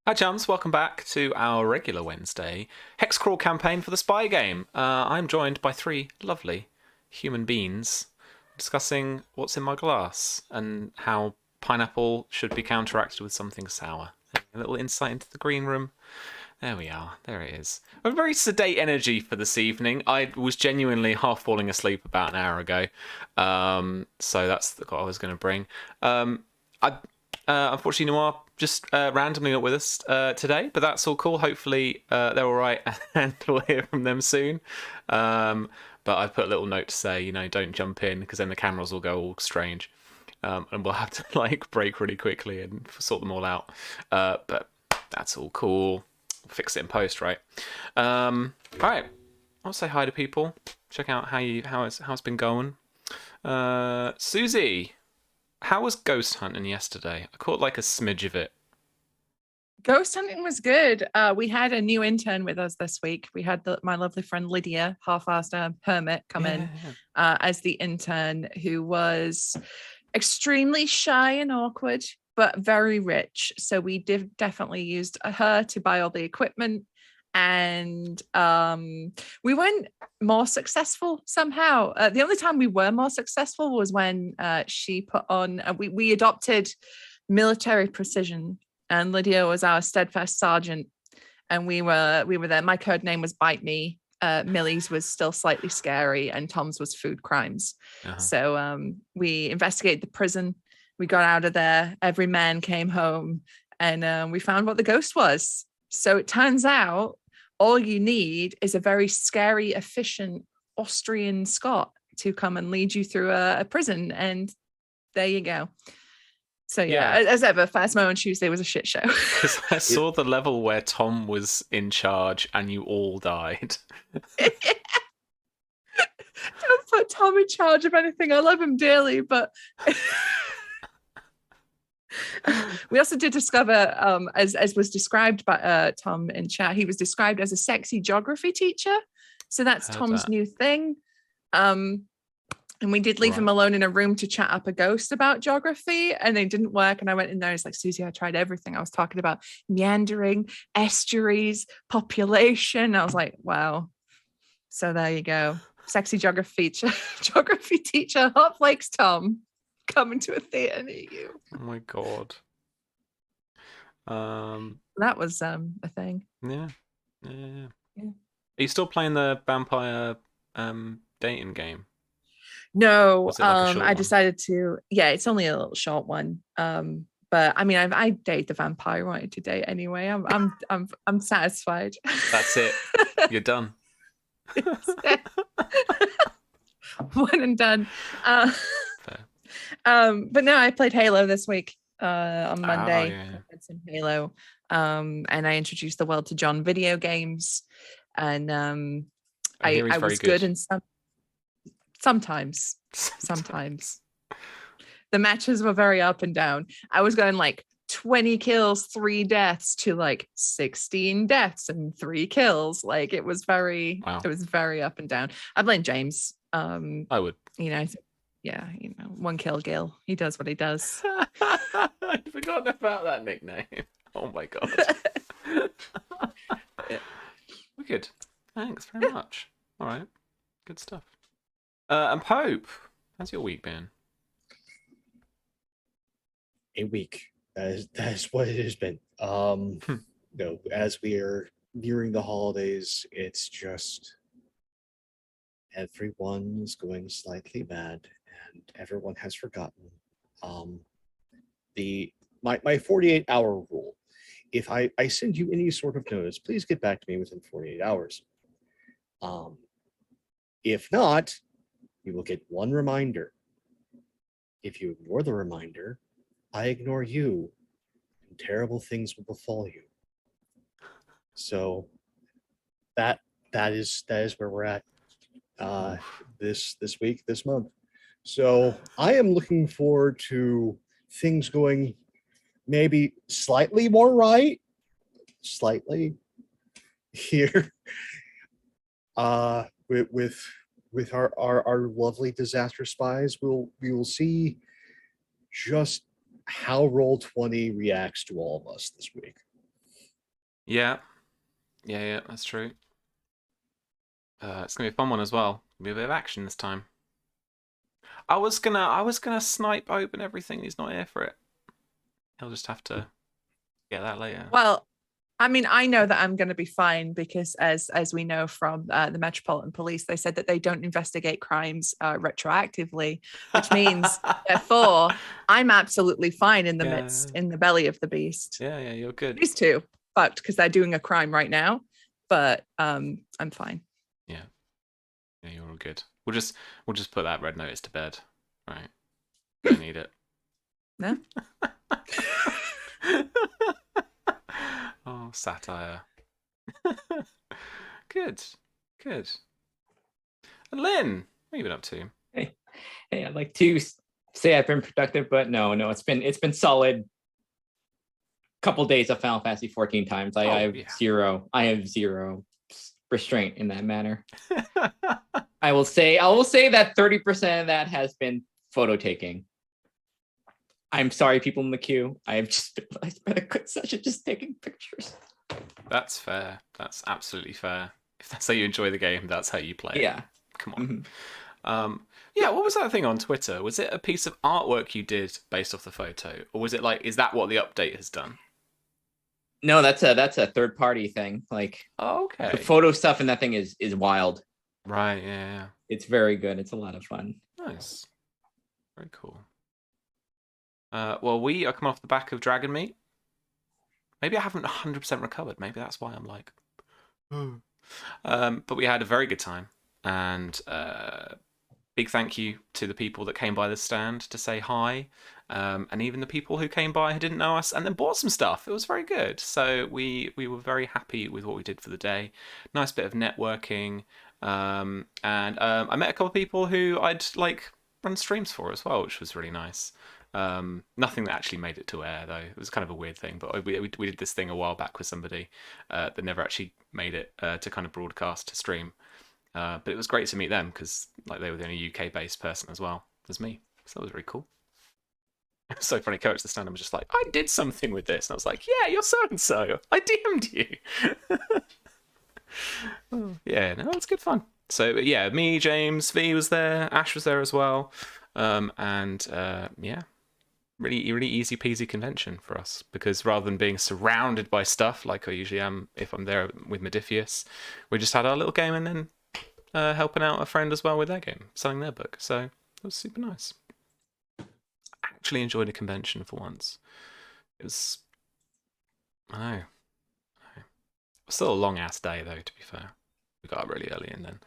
Hi, chums. Welcome back to our regular Wednesday HEXCRAWL campaign for the spy game. I'm joined by three lovely human beings discussing what's in my glass and how pineapple should be counteracted with something sour. A little insight into the green room. There we are. There it is. A very sedate energy for this evening. I was genuinely half falling asleep about an hour ago. So that's what I was going to bring. I Unfortunately, Noir just randomly not with us today, but that's all cool. Hopefully, they're all right, and we'll hear from them soon. But I put a little note to say, don't jump in because then the cameras will go all strange, and we'll have to break really quickly and sort them all out. But that's all cool. We'll fix it in post, right? All right. I'll say hi to people. Check out how it's been going. Susie. How was ghost hunting yesterday? I caught a smidge of it. Ghost hunting was good. We had a new intern with us this week. We had my lovely friend Lydia, half-assed hermit, come in as the intern, who was extremely shy and awkward, but very rich. So we definitely used her to buy all the equipment. And we weren't more successful somehow. The only time we were more successful was when she put on, we adopted military precision, and Lydia was our steadfast sergeant, and we were there. My code name was Bite Me. Millie's was still slightly scary, and Tom's was food crimes. So we investigated the prison. We got out of there. Every man came home, and we found what the ghost was. So it turns out all you need is a very scary, efficient Austrian Scot to come and lead you through a prison. And there you go. So yeah, as ever, Phasmo on Tuesday was a shit show. Because I saw the level where Tom was in charge and you all died. Don't put Tom in charge of anything. I love him dearly, but... We also did discover, as was described by Tom in chat, he was described as a sexy geography teacher. So that's Tom's new thing. And we did leave him alone in a room to chat up a ghost about geography, and it didn't work. And I went in there, it's like, Susie, I tried everything. I was talking about meandering, estuaries, population. I was like, wow. So there you go. Sexy geography teacher, Hot Flakes Tom, coming to a theatre near you. Oh my god. That was a thing. Yeah. Are you still playing the vampire dating game? No, I decided to. Yeah, it's only a little short one. But I mean, I date the vampire I wanted to date anyway. I'm satisfied. That's it. You're done. One and done. But no, I played Halo this week on Monday. I played some Halo, and I introduced the world to John video games, and I was good in sometimes. The matches were very up and down. I was going 20 kills, 3 deaths to 16 deaths and 3 kills. It was very up and down. I blame James. I would. Yeah, 1 kill Gil. He does what he does. I'd forgotten about that nickname. Oh my god. Wicked. Thanks very much. All right. Good stuff. And Pope, how's your week been? A week. That is what it has been. As we are nearing the holidays, it's just everyone is going slightly mad, and everyone has forgotten my 48-hour rule. If I send you any sort of notice, please get back to me within 48 hours. If not, you will get 1 reminder. If you ignore the reminder, I ignore you, and terrible things will befall you. So that is where we're at this week, this month. So I am looking forward to things going maybe slightly more right, slightly here, with our lovely disaster spies. We will see just how Roll20 reacts to all of us this week. Yeah, yeah, that's true. It's gonna be a fun one as well. Be a bit of action this time. I was gonna snipe open everything. He's not here for it. He'll just have to get that later. Well, I mean, I know that I'm going to be fine because, as we know from the Metropolitan Police, they said that they don't investigate crimes retroactively, which means, therefore, I'm absolutely fine in the midst, in the belly of the beast. Yeah, you're good. These two fucked because they're doing a crime right now, but I'm fine. Yeah, you're all good. We'll just put that red notice to bed. Right. Don't need it. No. Oh, satire. Good. And Lynn, what have you been up to? Hey, I'd like to say I've been productive, but no, it's been solid. Couple days of Final Fantasy 14 times. I have zero restraint in that manner. I will say that 30% of that has been photo taking. I'm sorry, people in the queue. I spent a good session just taking pictures. That's fair. That's absolutely fair. If that's how you enjoy the game, that's how you play it. Yeah. Come on. Yeah, what was that thing on Twitter? Was it a piece of artwork you did based off the photo? Or was it like, is that what the update has done? No, that's a third party thing. Like, okay. The photo stuff in that thing is wild. Right, yeah. It's very good. It's a lot of fun. Nice. Very cool. Well, we are coming off the back of Dragon Meat. Maybe I haven't 100% recovered. Maybe that's why I'm like... but we had a very good time. And big thank you to the people that came by the stand to say hi. And even the people who came by who didn't know us and then bought some stuff. It was very good. So we were very happy with what we did for the day. Nice bit of networking. And I met a couple of people who I'd like run streams for as well, which was really nice. Nothing that actually made it to air though. It was kind of a weird thing, but we did this thing a while back with somebody that never actually made it to kind of broadcast to stream. But it was great to meet them because like they were the only UK based person as well as me, so that was really cool. It was so funny. Coach the stand was just like, I did something with this, and I was like, yeah, you're so and so. I DM'd you. Yeah, no, it's good fun. So yeah, me, James, V was there, Ash was there as well, and yeah. Really easy peasy convention for us because rather than being surrounded by stuff like I usually am if I'm there with Modifius, we just had our little game and then helping out a friend as well with their game, selling their book. So it was super nice. Actually enjoyed a convention for once. It was, I know. It was still a long ass day though, to be fair. We got up really early and then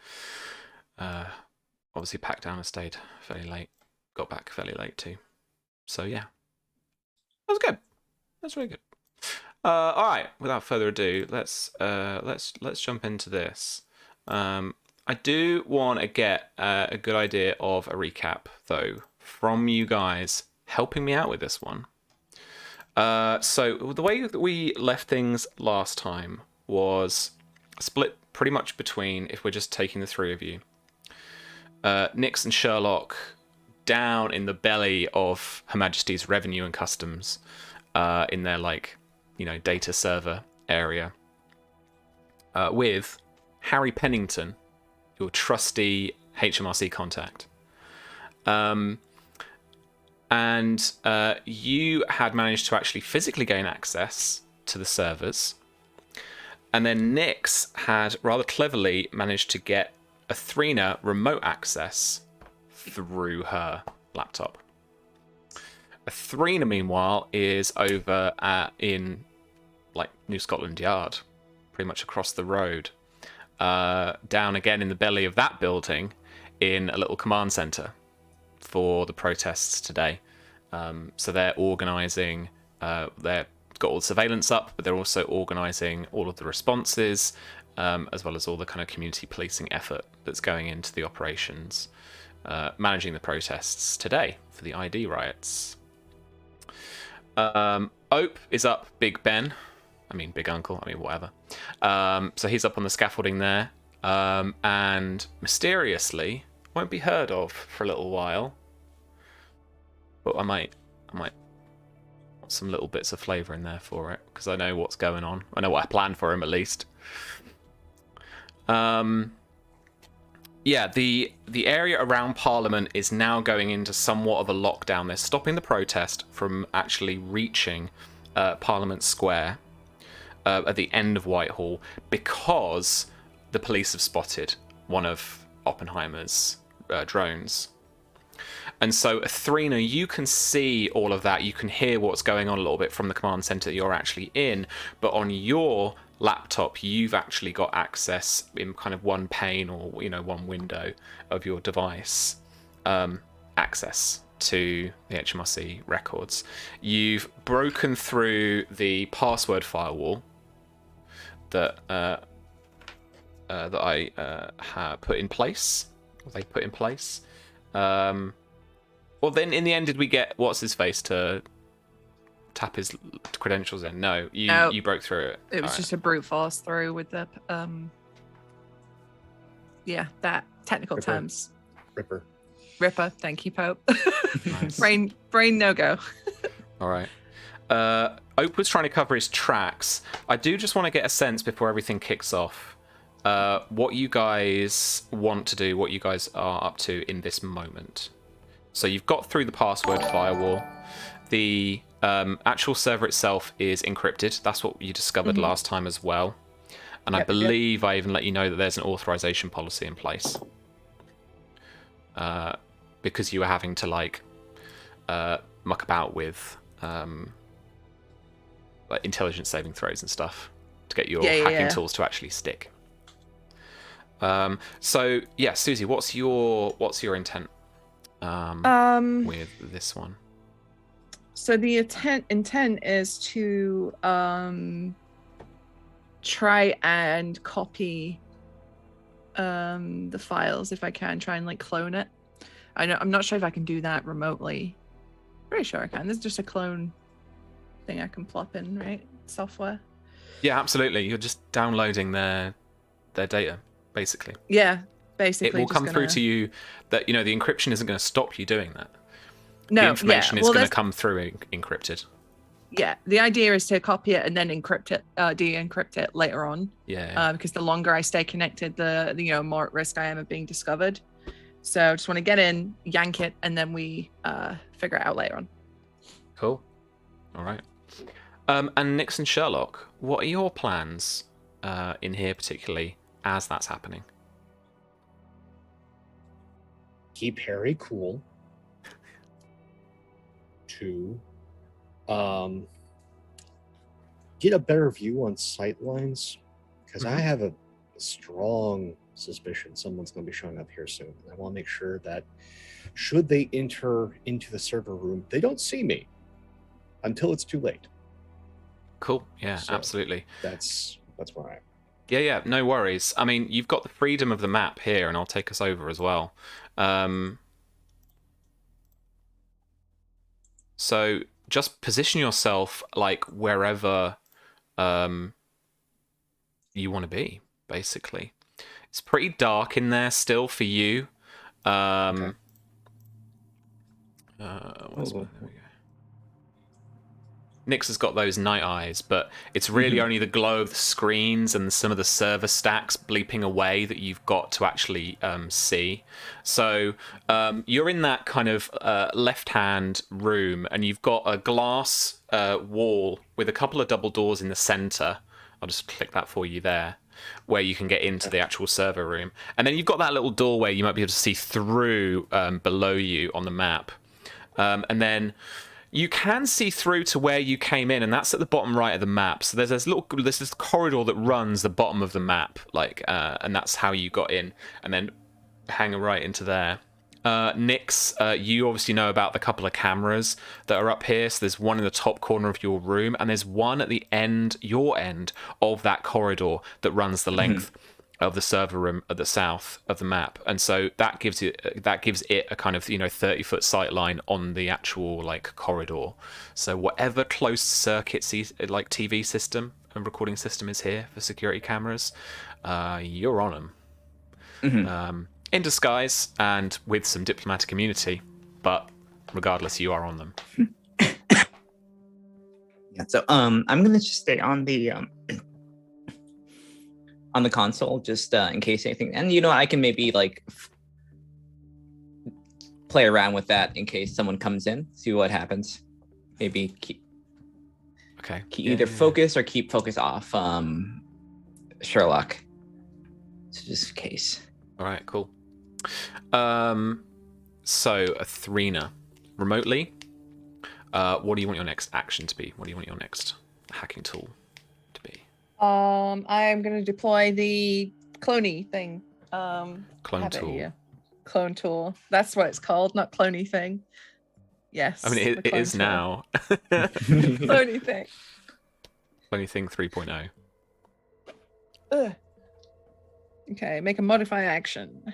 obviously packed down and stayed fairly late. Got back fairly late too. So yeah, that was good. That's really good. All right. Without further ado, let's jump into this. I do want to get a good idea of a recap though from you guys helping me out with this one. So the way that we left things last time was split pretty much between, if we're just taking the three of you, Nix and Sherlock down in the belly of Her Majesty's Revenue and Customs in their data server area with Harry Pennington, your trusty HMRC contact. And you had managed to actually physically gain access to the servers. And then Nix had rather cleverly managed to get Athrena remote access through her laptop. Athrena, meanwhile, is over in New Scotland Yard, pretty much across the road, down again in the belly of that building in a little command center for the protests today. So they're organising, they've got all the surveillance up, but they're also organising all of the responses, as well as all the kind of community policing effort that's going into the operations, managing the protests today for the ID riots. Ope is up Big Uncle, whatever. So he's up on the scaffolding there, and mysteriously won't be heard of for a little while. But I might put some little bits of flavour in there for it, because I know what's going on. I know what I planned for him, at least. Yeah, the area around Parliament is now going into somewhat of a lockdown. They're stopping the protest from actually reaching Parliament Square at the end of Whitehall, because the police have spotted one of Oppenheimer's drones. And so, Athrena, you can see all of that. You can hear what's going on a little bit from the command center that you're actually in. But on your laptop, you've actually got access in kind of one pane or, one window of your device, access to the HMRC records. You've broken through the password firewall that I have put in place. They put in place. Well, then in the end, did we get what's his face to tap his credentials in? No, you broke through it. It was just a brute force through with the that technical Ripper. terms. Ripper. Thank you, Pope. Nice. brain no go. All right. Ope was trying to cover his tracks. I do just want to get a sense before everything kicks off, what you guys want to do, what you guys are up to in this moment. So you've got through the password firewall. The actual server itself is encrypted. That's what you discovered last time as well. And I believe I even let you know that there's an authorization policy in place. Because you were having to muck about with intelligence saving throws and stuff to get your hacking tools to actually stick. So yeah, Susie, what's your intent with this one? So the intent is to try and copy the files if I can, try and clone it. I'm not sure if I can do that remotely. Pretty sure I can. There's just a clone thing I can plop in, right? Software. Yeah, absolutely. You're just downloading their data, basically. Yeah, basically. It will come through to you that the encryption isn't going to stop you doing that. No, the information is going to come through encrypted. Yeah, the idea is to copy it and then encrypt it, de-encrypt it later on. Yeah. Because the longer I stay connected, the more at risk I am of being discovered. So I just want to get in, yank it, and then we figure it out later on. Cool. All right. And Nix and Sherlock, what are your plans in here, particularly as that's happening? Keep Harry cool. 2, get a better view on sightlines, because I have a strong suspicion someone's going to be showing up here soon. I want to make sure that should they enter into the server room, they don't see me until it's too late. Cool. Yeah, So, absolutely. That's where I am. Yeah, no worries. I mean, you've got the freedom of the map here, and I'll take us over as well. So just position yourself wherever you want to be, basically. It's pretty dark in there still for you. Okay. There we go. Nix has got those night eyes, but it's really only the glow of the screens and some of the server stacks bleeping away that you've got to actually see. So you're in that kind of left-hand room, and you've got a glass wall with a couple of double doors in the center. I'll just click that for you there, where you can get into the actual server room. And then you've got that little doorway you might be able to see through below you on the map. And then you can see through to where you came in, and that's at the bottom right of the map. So there's this corridor that runs the bottom of the map, and that's how you got in, and then hang right into there. Nix, you obviously know about the couple of cameras that are up here. So there's one in the top corner of your room, and there's one at the end, your end of that corridor that runs the length of the server room at the south of the map, and so that gives it a kind of 30-foot sight line on the actual corridor. So whatever closed circuit TV system and recording system is here for security cameras, you're on them. In disguise and with some diplomatic immunity, but regardless, you are on them. Yeah. So I'm gonna just stay on the console just in case anything, and I can maybe like play around with that in case someone comes in, see what happens. Maybe keep either focus or keep focus off Sherlock. So just in case. All right, cool. So Athrena, remotely, what do you want your next action to be? What do you want your next hacking tool to be? I'm gonna deploy the cloney thing. Clone have it tool. here. Clone tool. That's what it's called, not cloney thing. Yes. I mean, it is tool. now. Cloney thing. Cloney thing 3.0. Ugh. Okay, make a modify action.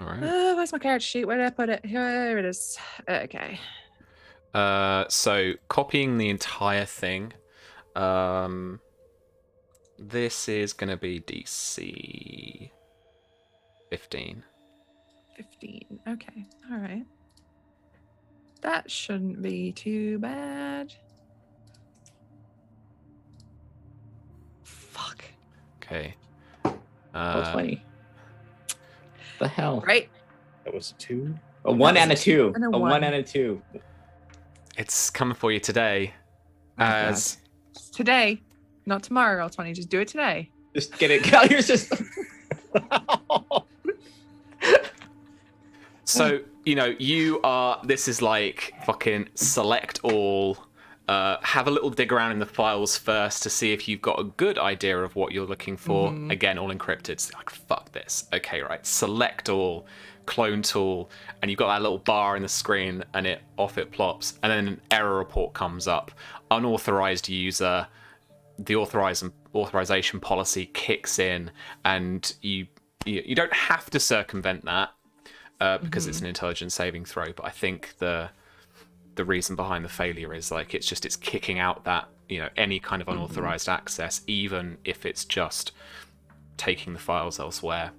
All right. Where's my character sheet? Where did I put it? Here it is. Okay. So copying the entire thing. This is gonna be DC 15. 15. Okay. All right. That shouldn't be too bad. Fuck. Okay. 20. The hell? Right. That was a 2. A 1 and a 2. And a A 1 one. and a 2. It's coming for you today. As Today, not tomorrow, L20. Just do it today. Just get it out of your system. so, this is like fucking select all. Have a little dig around in the files first to see if you've got a good idea of what you're looking for. Again, all encrypted. It's like, fuck this. Okay, right. Select all, clone tool, and you've got that little bar in the screen, and it plops, and then an error report comes up. Unauthorized user. The authorization policy kicks in, and you don't have to circumvent that because it's an intelligence saving throw. But I think the reason behind the failure is like it's kicking out that any kind of unauthorized access, even if it's just taking the files elsewhere.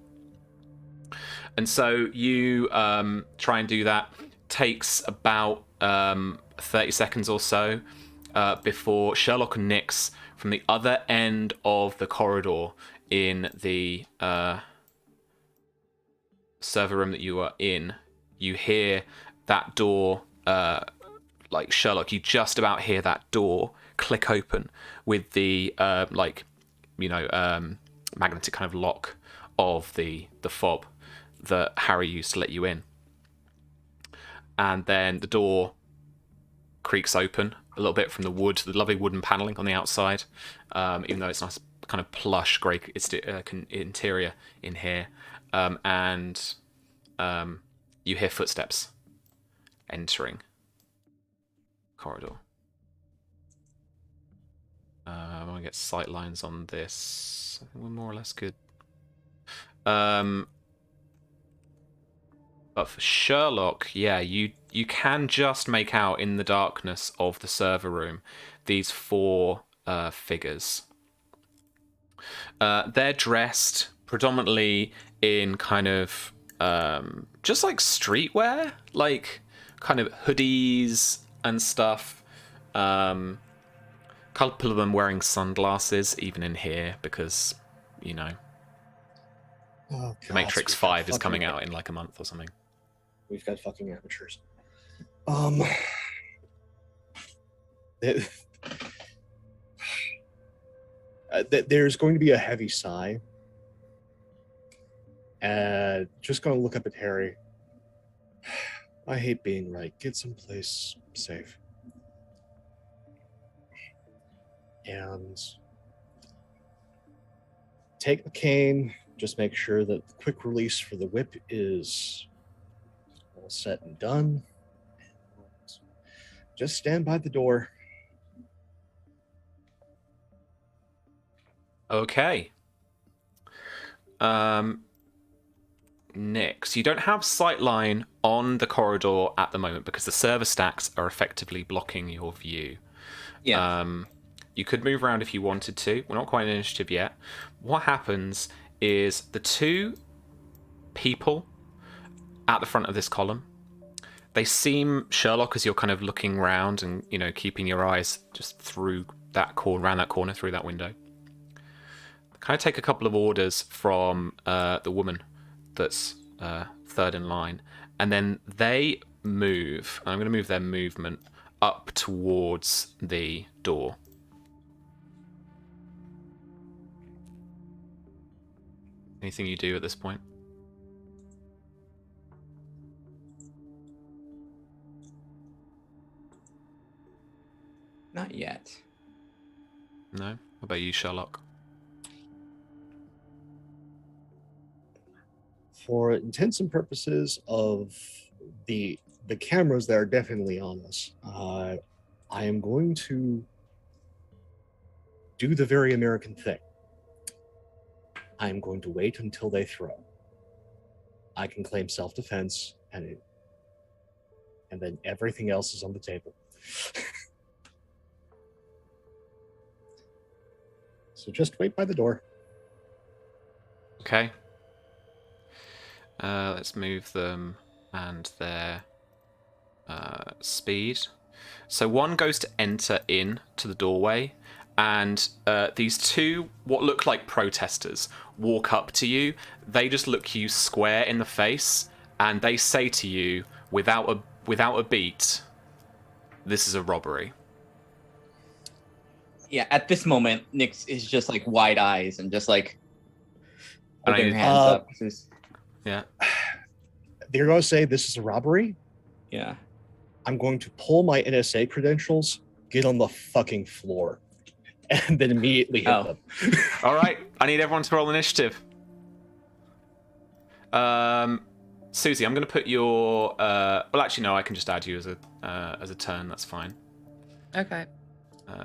And so you try and do that. Takes about 30 seconds or so before Sherlock and Nix from the other end of the corridor in the server room that you are in, you hear that door. Like Sherlock, you just about hear that door click open with the magnetic kind of lock of the fob that Harry used to let you in. And then the door creaks open a little bit from the lovely wooden paneling on the outside, even though it's nice kind of plush grey interior in here. And you hear footsteps entering corridor. I'm gonna get sight lines on this. I think we're more or less good. But for Sherlock, yeah, you can just make out in the darkness of the server room these 4 figures. They're dressed predominantly in kind of just like streetwear, like kind of hoodies and stuff. Couple of them wearing sunglasses, even in here, because Oh, God, Matrix 5 is coming out in like a month or something. We've got fucking amateurs. There's going to be a heavy sigh. Just gonna look up at Harry. I hate being right. Get someplace safe. And take the cane. Just make sure that the quick release for the whip is all set and done. And just stand by the door. Okay. Nick, so you don't have sightline on the corridor at the moment because the server stacks are effectively blocking your view. Yeah. You could move around if you wanted to. We're not quite in initiative yet. What happens is the 2 people at the front of this column, They seem, Sherlock, as you're kind of looking round and, you know, keeping your eyes just through that corner, around that corner, through that window. Can I take a couple of orders from the woman that's third in line? And then they move, and I'm going to move their movement up towards the door. Anything you do at this point? Not yet. No? What about you, Sherlock? For intents and purposes of the cameras that are definitely on us, I am going to do the very American thing. I am going to wait until they throw. I can claim self-defense, and then everything else is on the table. So just wait by the door. Okay. Let's move them and their speed. So one goes to enter in to the doorway, and these two, what look like protesters, walk up to you. They just look you square in the face, and they say to you, without a beat, "This is a robbery." Yeah, at this moment, Nyx is just like wide eyes and just like holding her hands up. Yeah. They're going to say this is a robbery. Yeah. I'm going to pull my NSA credentials, get on the fucking floor, and then immediately hit them. All right. I need everyone to roll initiative. Susie, I'm going to put your. Well, actually, no. I can just add you as a turn. That's fine. Okay.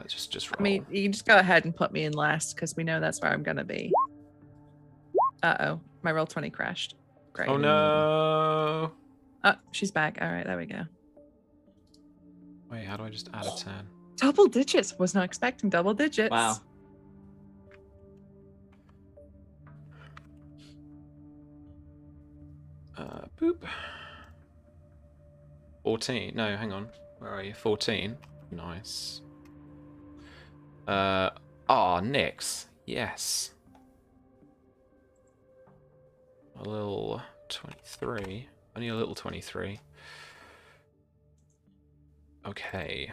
Just roll. I mean, you can just go ahead and put me in last because we know that's where I'm gonna be. Uh-oh, my roll 20 crashed. Great. Oh no. Oh, she's back. All right, there we go. Wait, how do I just add a 10? Double digits. Was not expecting double digits. Wow. Boop. 14. No, hang on. Where are you? 14. Nice. Nyx. Yes. A little 23. Only a little 23. Okay.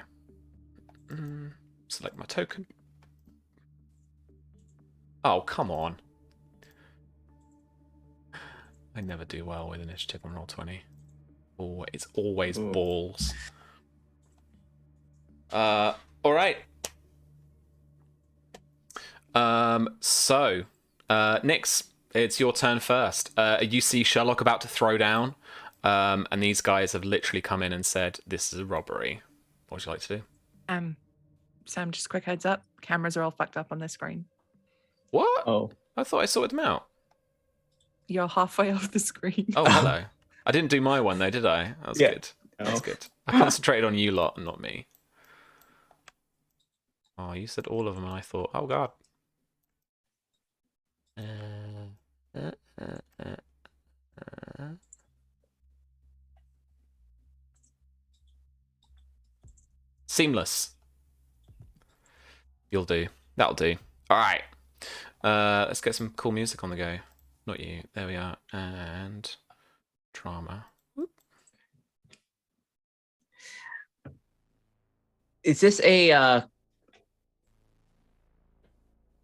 Select my token. Oh, come on. I never do well with initiative on Roll20. Oh, it's always balls. Alright. So, Nyx, it's your turn first. You see Sherlock about to throw down, and these guys have literally come in and said, "This is a robbery." What would you like to do? Sam, just quick heads up. Cameras are all fucked up on this screen. What? Oh. I thought I sorted them out. You're halfway off the screen. Oh, hello. I didn't do my one though, did I? That was good. That's good. I concentrated on you lot and not me. Oh, you said all of them, and I thought, oh god. Seamless. You'll do. That'll do. All right. Let's get some cool music on the go. Not you. There we are. And drama. Whoop. Is this a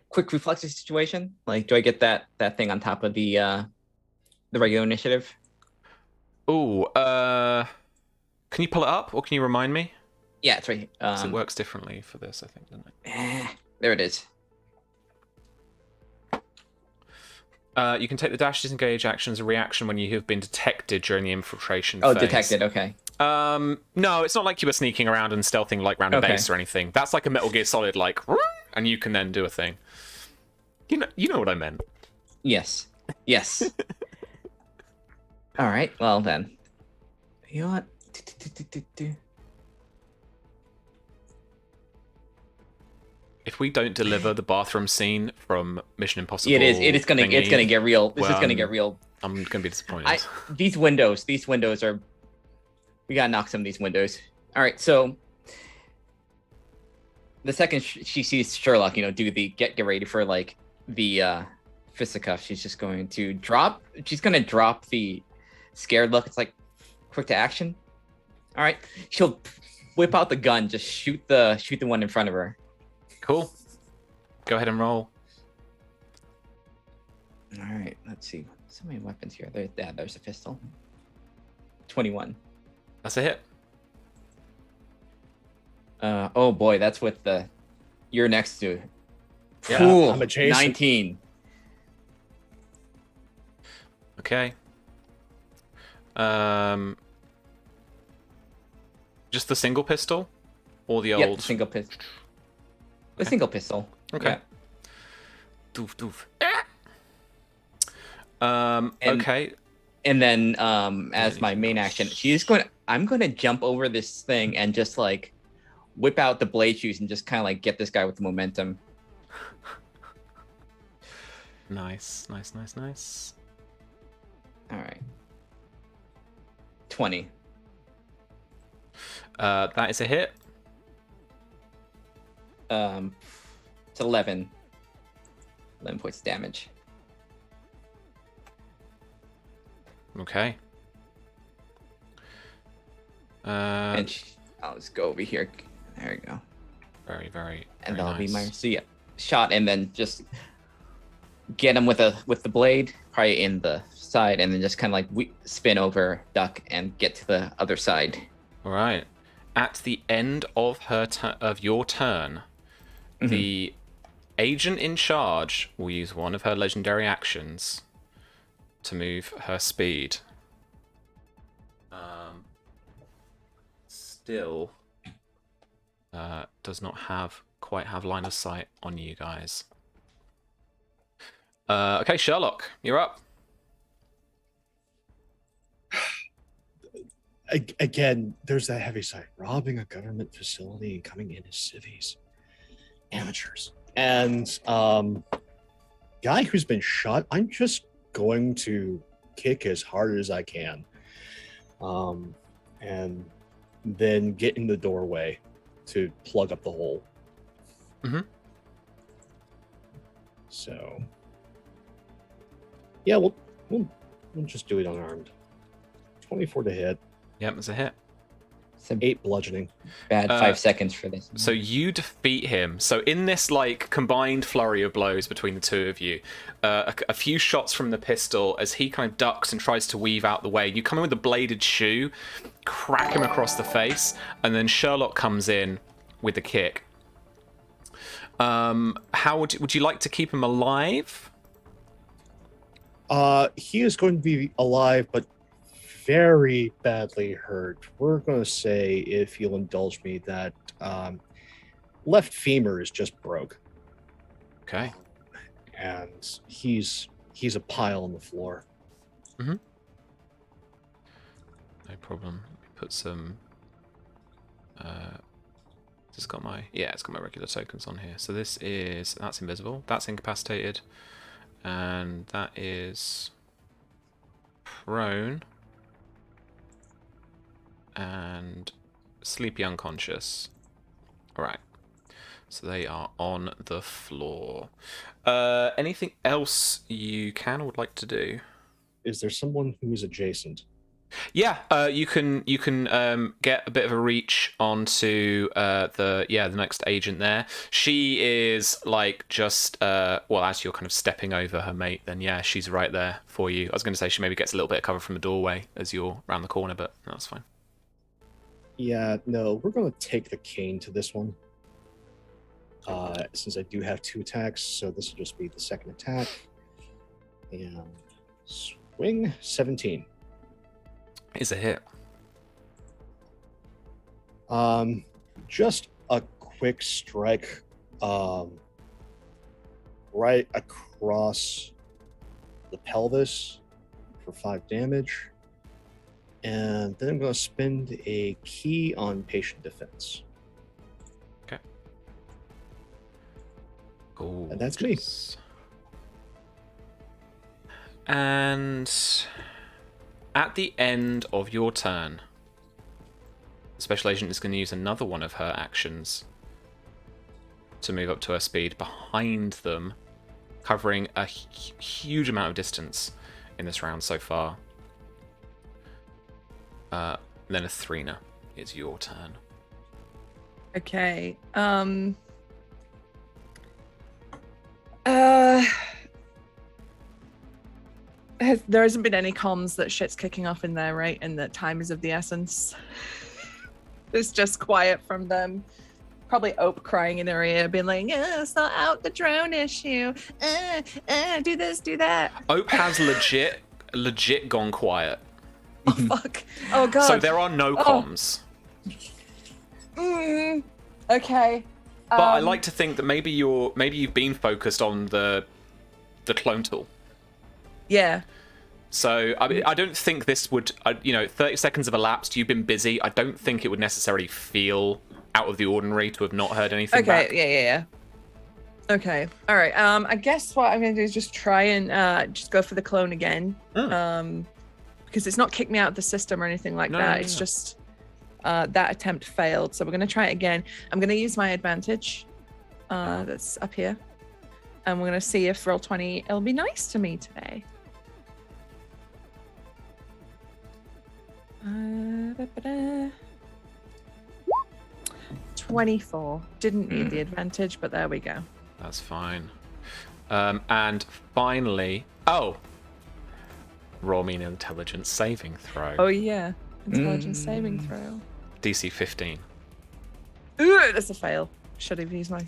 quick reflexive situation? Like, do I get that thing on top of the regular initiative? Oh, can you pull it up, or can you remind me? Yeah, it's right here. 'Cause it works differently for this, I think, doesn't it? There it is. You can take the dash disengage action as a reaction when you have been detected during the infiltration Oh, phase. detected, okay. No, it's not like you were sneaking around and stealthing like round a base or anything. That's like a Metal Gear Solid, like, and you can then do a thing. You know what I meant. Yes. Yes. All right, well then. You know what? If we don't deliver the bathroom scene from Mission Impossible, It is gonna get real. This is gonna get real. I'm gonna be disappointed. These windows are We gotta knock some of these windows. All right, so the second she sees Sherlock, do the get ready for like the fisticuff, she's just going to drop. She's gonna drop the scared look. It's like quick to action. All right, she'll whip out the gun, just shoot the one in front of her. Cool. Go ahead and roll. All right, let's see. So many weapons here. There's a pistol. 21. That's a hit. Oh boy, that's with the you're next to. Yeah, Cool. I'm adjacent. 19. Okay. Just the single pistol, or the Yep, old? single pistol. The Okay. single pistol. Okay. Yeah. Doof doof. And- Okay. And then as my main action, I'm gonna jump over this thing and just like whip out the blade shoes and just kind of like get this guy with the momentum. Nice. All right. 20. That is a hit. It's 11. 11 points of damage. Okay. And I'll just go over here. There we go. Very, very. And very that'll be my nice. shot, and then just get him with the blade, probably in the side, and then just kind of like spin over, duck, and get to the other side. All right. At the end of your turn, Mhm. the agent in charge will use one of her legendary actions to move her speed. Still does not quite have line of sight on you guys. Okay, Sherlock, you're up. Again, there's that heavy side. Robbing a government facility and coming in as civvies. Amateurs. And guy who's been shot, I'm just going to kick as hard as I can. And then get in the doorway to plug up the hole. Mhm. So yeah, we'll just do it unarmed. 24 to hit, Yep, it's a hit. It's a 8 bludgeoning. bad 5 seconds for this. So you defeat him. So in this like combined flurry of blows between the two of you, a few shots from the pistol as he kind of ducks and tries to weave out the way. You come in with a bladed shoe, crack him across the face, and then Sherlock comes in with a kick. How would you like to keep him alive? He is going to be alive, but very badly hurt. We're going to say, if you'll indulge me, that left femur is just broke, Okay. and he's a pile on the floor. No problem. Let me put some. It's got my regular tokens on here. So that's invisible. That's incapacitated, and that is prone and sleepy unconscious. All right. So they are on the floor. Anything else you can or would like to do? Is there someone who is adjacent? Yeah, you can get a bit of a reach onto the next agent there. She is like just as you're kind of stepping over her mate, then yeah, she's right there for you. I was going to say she maybe gets a little bit of cover from the doorway as you're around the corner, but that's fine. Yeah, no, we're going to take the cane to this one. Since I do have 2 attacks, so this will just be the second attack. And swing 17. Is a hit. Just a quick strike, right across the pelvis for 5 damage. And then I'm going to spend a key on patient defense. Okay. Cool. And that's me. And at the end of your turn, Special Agent is going to use another one of her actions to move up to her speed behind them, covering a huge amount of distance in this round so far. Then Athrena, it's your turn. Okay. There hasn't been any comms that shit's kicking off in there, right? And that time is of the essence. It's just quiet from them. Probably Ope crying in her ear, being like, sort out the drone issue. Do this, do that. Ope has legit gone quiet. Oh, fuck. Oh, God. So there are no comms. Okay. But I like to think that maybe you've been focused on the clone tool. Yeah. So I don't think this would 30 seconds have elapsed, you've been busy. I don't think it would necessarily feel out of the ordinary to have not heard anything back. Yeah. Okay. All right. I guess what I'm gonna do is just try and just go for the clone again. Because it's not kicked me out of the system or anything like that. It's just that attempt failed. So we're gonna try it again. I'm gonna use my advantage. That's up here. And we're gonna see if Roll20 it'll be nice to me today. 24. Didn't need the advantage, but there we go. That's fine. And finally, roll me an intelligence saving throw. Oh yeah, intelligence saving throw. DC 15. Ooh, that's a fail. Should have used my.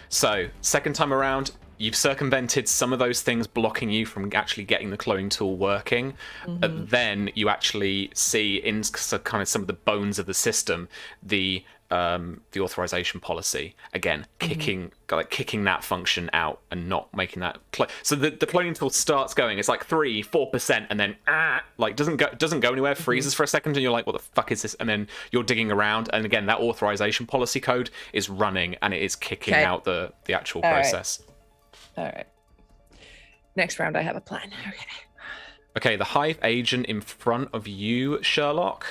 So second time around, you've circumvented some of those things blocking you from actually getting the cloning tool working. Then you actually see in kind of some of the bones of the system the authorization policy again, kicking that function out and not making that. So the cloning tool starts going. It's like 3-4%, and then doesn't go anywhere. Freezes for a second, and you're like, "What the fuck is this?" And then you're digging around, and again that authorization policy code is running, and it is kicking out the actual process. All right. Next round, I have a plan. Okay, the Hive agent in front of you, Sherlock,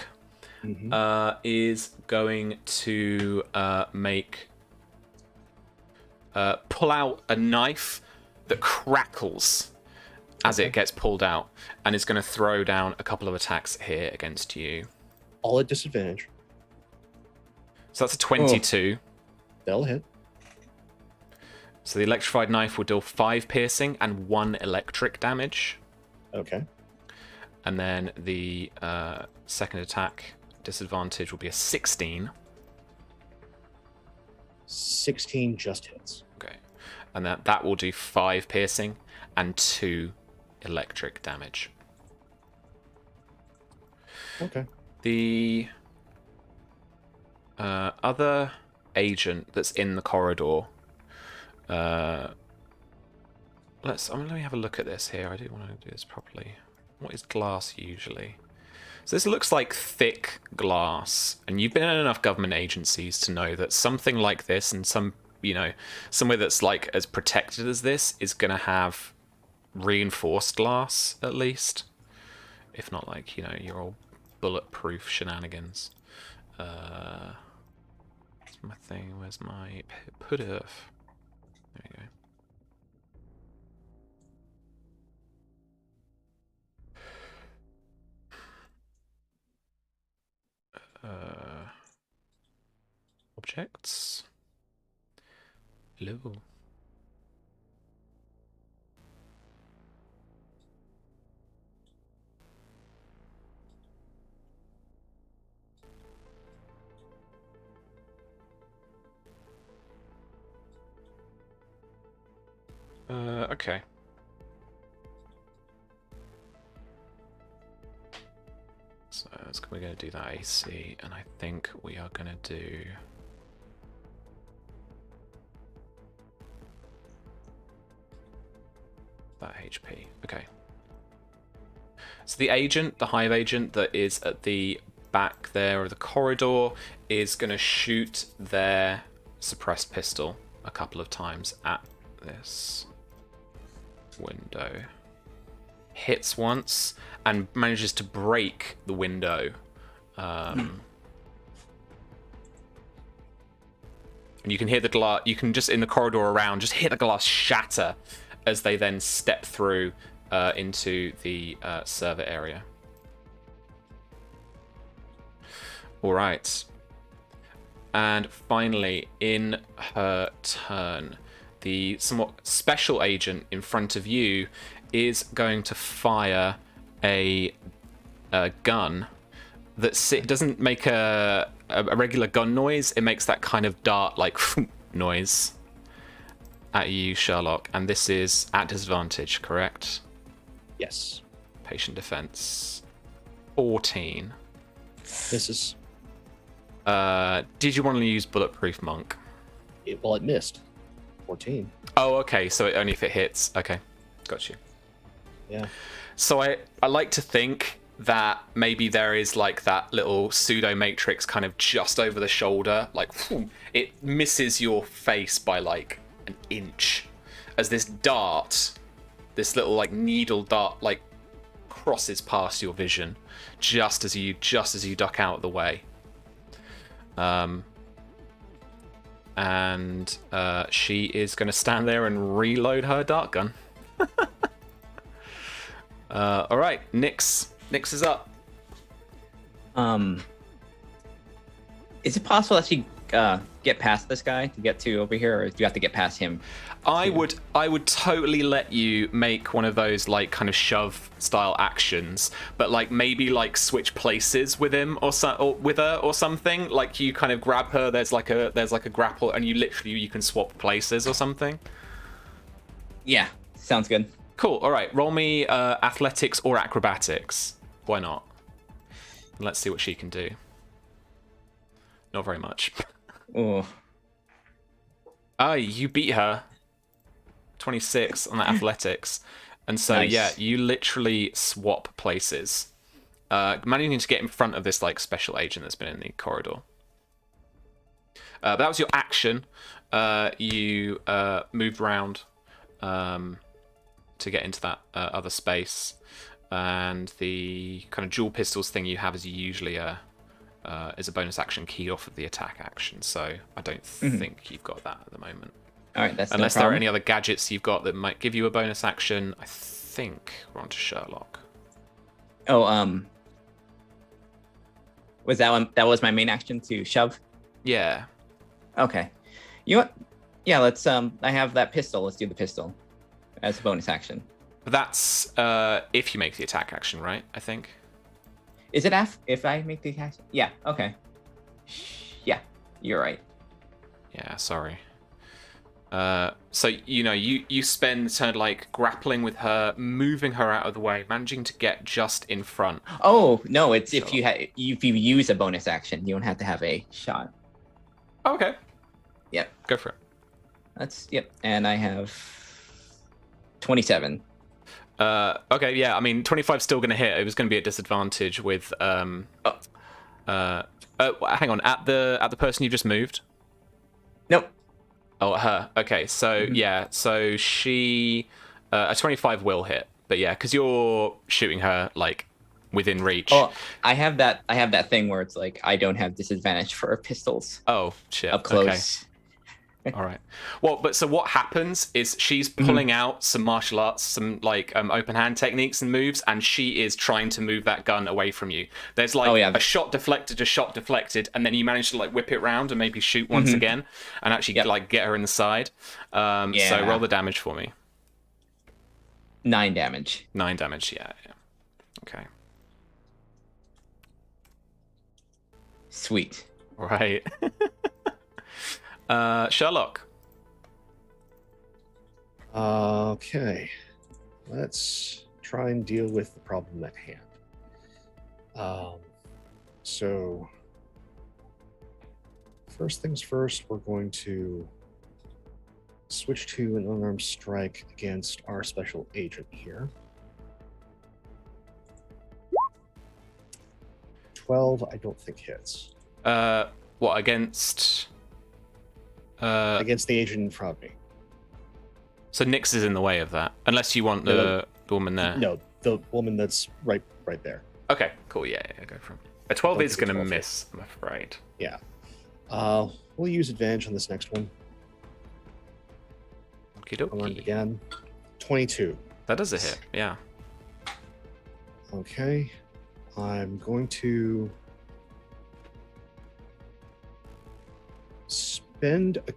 is going to pull out a knife that crackles as it gets pulled out, and is going to throw down a couple of attacks here against you. All at disadvantage. So that's a 22. That'll hit. So the electrified knife will deal 5 piercing and 1 electric damage. Okay. And then the second attack disadvantage will be a 16. 16 just hits. Okay. And that will do 5 piercing and 2 electric damage. Okay. The other agent that's in the corridor. Let me have a look at this here. I do want to do this properly. What is glass usually? So this looks like thick glass, and you've been in enough government agencies to know that something like this, and somewhere that's like as protected as this, is going to have reinforced glass at least, if not like your old bulletproof shenanigans. Where's my thing? Where's my put off? There we go. Objects. Hello. Okay. So we're going to do that AC, and I think we are going to do that HP. Okay. So the Hive agent that is at the back there of the corridor is going to shoot their suppressed pistol a couple of times at this window. Hits once and manages to break the window and you can hear the glass. You can just in the corridor around just hear the glass shatter as they then step through into the server area. All right. And finally, in her turn, the somewhat special agent in front of you is going to fire a gun that doesn't make a regular gun noise. It makes that kind of dart like noise at you, Sherlock. And this is at disadvantage, correct? Yes. Patient defense. 14. This is... Did you want to use Bulletproof Monk? It missed. 14. Oh, okay. So only if it hits. Okay. Got you. Yeah. So I like to think that maybe there is like that little pseudo matrix kind of just over the shoulder. Like, it misses your face by like an inch as this dart, this little like needle dart, like crosses past your vision just as you duck out of the way. And she is going to stand there and reload her dart gun. All right, Nyx is up. Is it possible that she get past this guy to get to over here, or do you have to get past him? I would totally let you make one of those like kind of shove style actions, but like maybe like switch places with him or with her or something. Like you kind of grab her. There's like a grapple, and you can swap places or something. Yeah, sounds good. Cool. All right, roll me athletics or acrobatics. Why not? Let's see what she can do. Not very much. Oh. Oh, you beat her. 26 on the athletics. And so, Nice. yeah, you literally swap places. Managing to get in front of this like special agent that's been in the corridor. That was your action. You moved around to get into that other space. And the kind of dual pistols thing you have is usually is a bonus action keyed off of the attack action. So I don't think you've got that at the moment. All right, that's Unless no there are problem. any other gadgets you've got that might give you a bonus action. I think we're on to Sherlock. Oh, was that one? That was my main action to shove. Yeah. Okay. You know what? Yeah, let's. I have that pistol. Let's do the pistol as a bonus action. But that's if you make the attack action, right? I think. Is it if I make the action? Yeah. Okay. Yeah, you're right. Yeah, sorry. So you spend the turn like grappling with her, moving her out of the way, managing to get just in front. Oh no, it's if Sure. if you use a bonus action, you don't have to have a shot. Okay. Yep. Go for it. That's yep. And I have 27. Okay, yeah. I mean, 25 is still going to hit. It was going to be at disadvantage with hang on, at the person you just moved. Nope. Oh, at her. Okay, so yeah, so she a 25 will hit, but yeah, because you're shooting her like within reach. Oh, I have that thing where it's like I don't have disadvantage for pistols Oh shit. up close. Okay. All right. Well, but so what happens is she's pulling out some martial arts, some like open hand techniques and moves, and she is trying to move that gun away from you. There's like a shot deflected, and then you manage to like whip it round and maybe shoot once again, and actually like get her in the side. So roll the damage for me. 9 damage. 9 damage. Yeah. Okay. Sweet. All right. Sherlock. Okay. Let's try and deal with the problem at hand. So, first things first, we're going to switch to an unarmed strike against our special agent here. 12, I don't think hits. What against? Against the agent in front of me. So Nyx is in the way of that, unless you want the woman there. No, the woman that's right there. Okay, cool. Yeah, go for it. A 12 Don't is think going to a 12 miss, I'm afraid. Yeah. We'll use advantage on this next one. Okie I'll run it dokie. again. 22. That is a hit, yeah. Okay. I'm going to spend a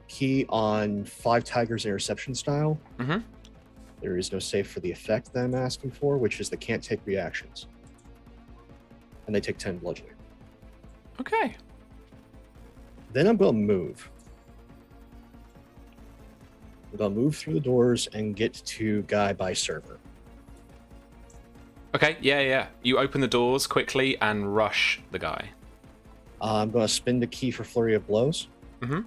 key on 5 Tigers Interception style. Mm-hmm. There is no save for the effect that I'm asking for, which is they can't take reactions. And they take 10 bludgeoning. Okay. Then I'm going to move. I'm going to move through the doors and get to guy by server. Okay, yeah. You open the doors quickly and rush the guy. I'm going to spin the key for Flurry of Blows. Mm-hmm.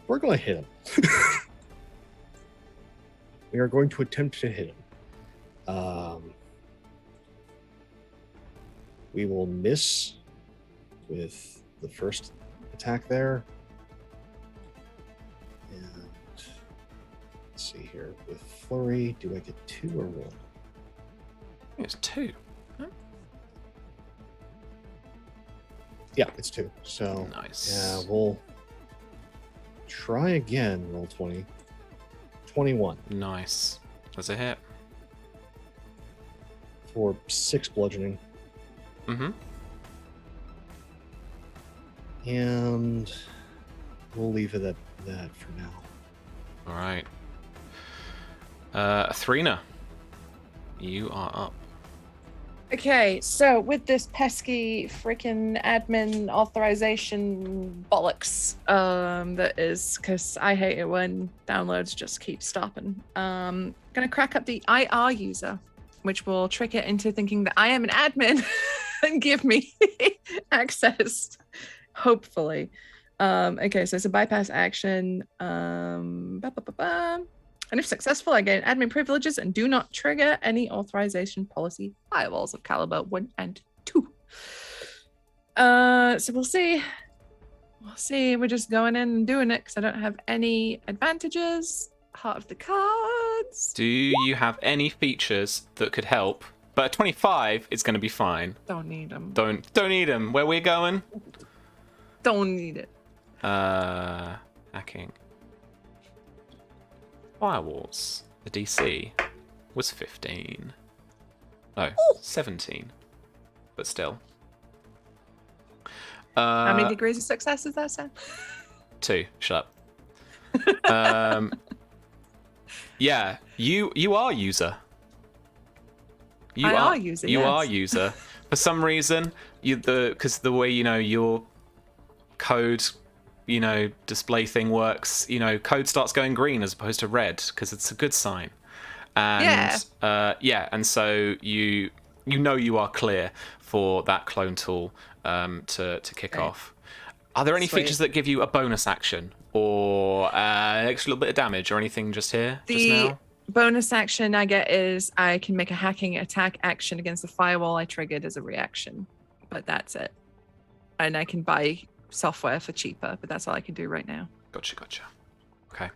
We're going to hit him. We are going to attempt to hit him. We will miss with the first attack there. And let's see here. With Flurry, do I get 2 or 1? It's 2. Yeah, it's 2. So Nice. yeah, we'll try again. Roll 20. 21 Nice. That's a hit. for 6 bludgeoning. Mm-hmm. And we'll leave it at that for now. All right. Athrena, you are up. Okay, so with this pesky freaking admin authorization bollocks, that is, because I hate it when downloads just keep stopping. Gonna crack up the IR user, which will trick it into thinking that I am an admin and give me access, hopefully. Okay, so it's a bypass action. And if successful, I gain admin privileges and do not trigger any authorization policy firewalls of caliber 1 and 2. So we'll see. We'll see. We're just going in and doing it because I don't have any advantages. Heart of the cards. Do you have any features that could help? But a 25 is going to be fine. Don't need them. Don't need them. Where we're going? Don't need it. Hacking. Firewalls. The DC was 15. No, 17. But still. How many degrees of success is that, Sam? 2. Shut up. Yeah, you are user. You are user, You yes. are user. For some reason, because the way your code display thing works, code starts going green as opposed to red because it's a good sign. And and so you are clear for that clone tool to kick off. Are there any features that give you a bonus action or an extra little bit of damage or anything just here? Just now? Bonus action I get is I can make a hacking attack action against the firewall I triggered as a reaction, but that's it. And I can buy software for cheaper, but that's all I can do right now. Gotcha. Okay.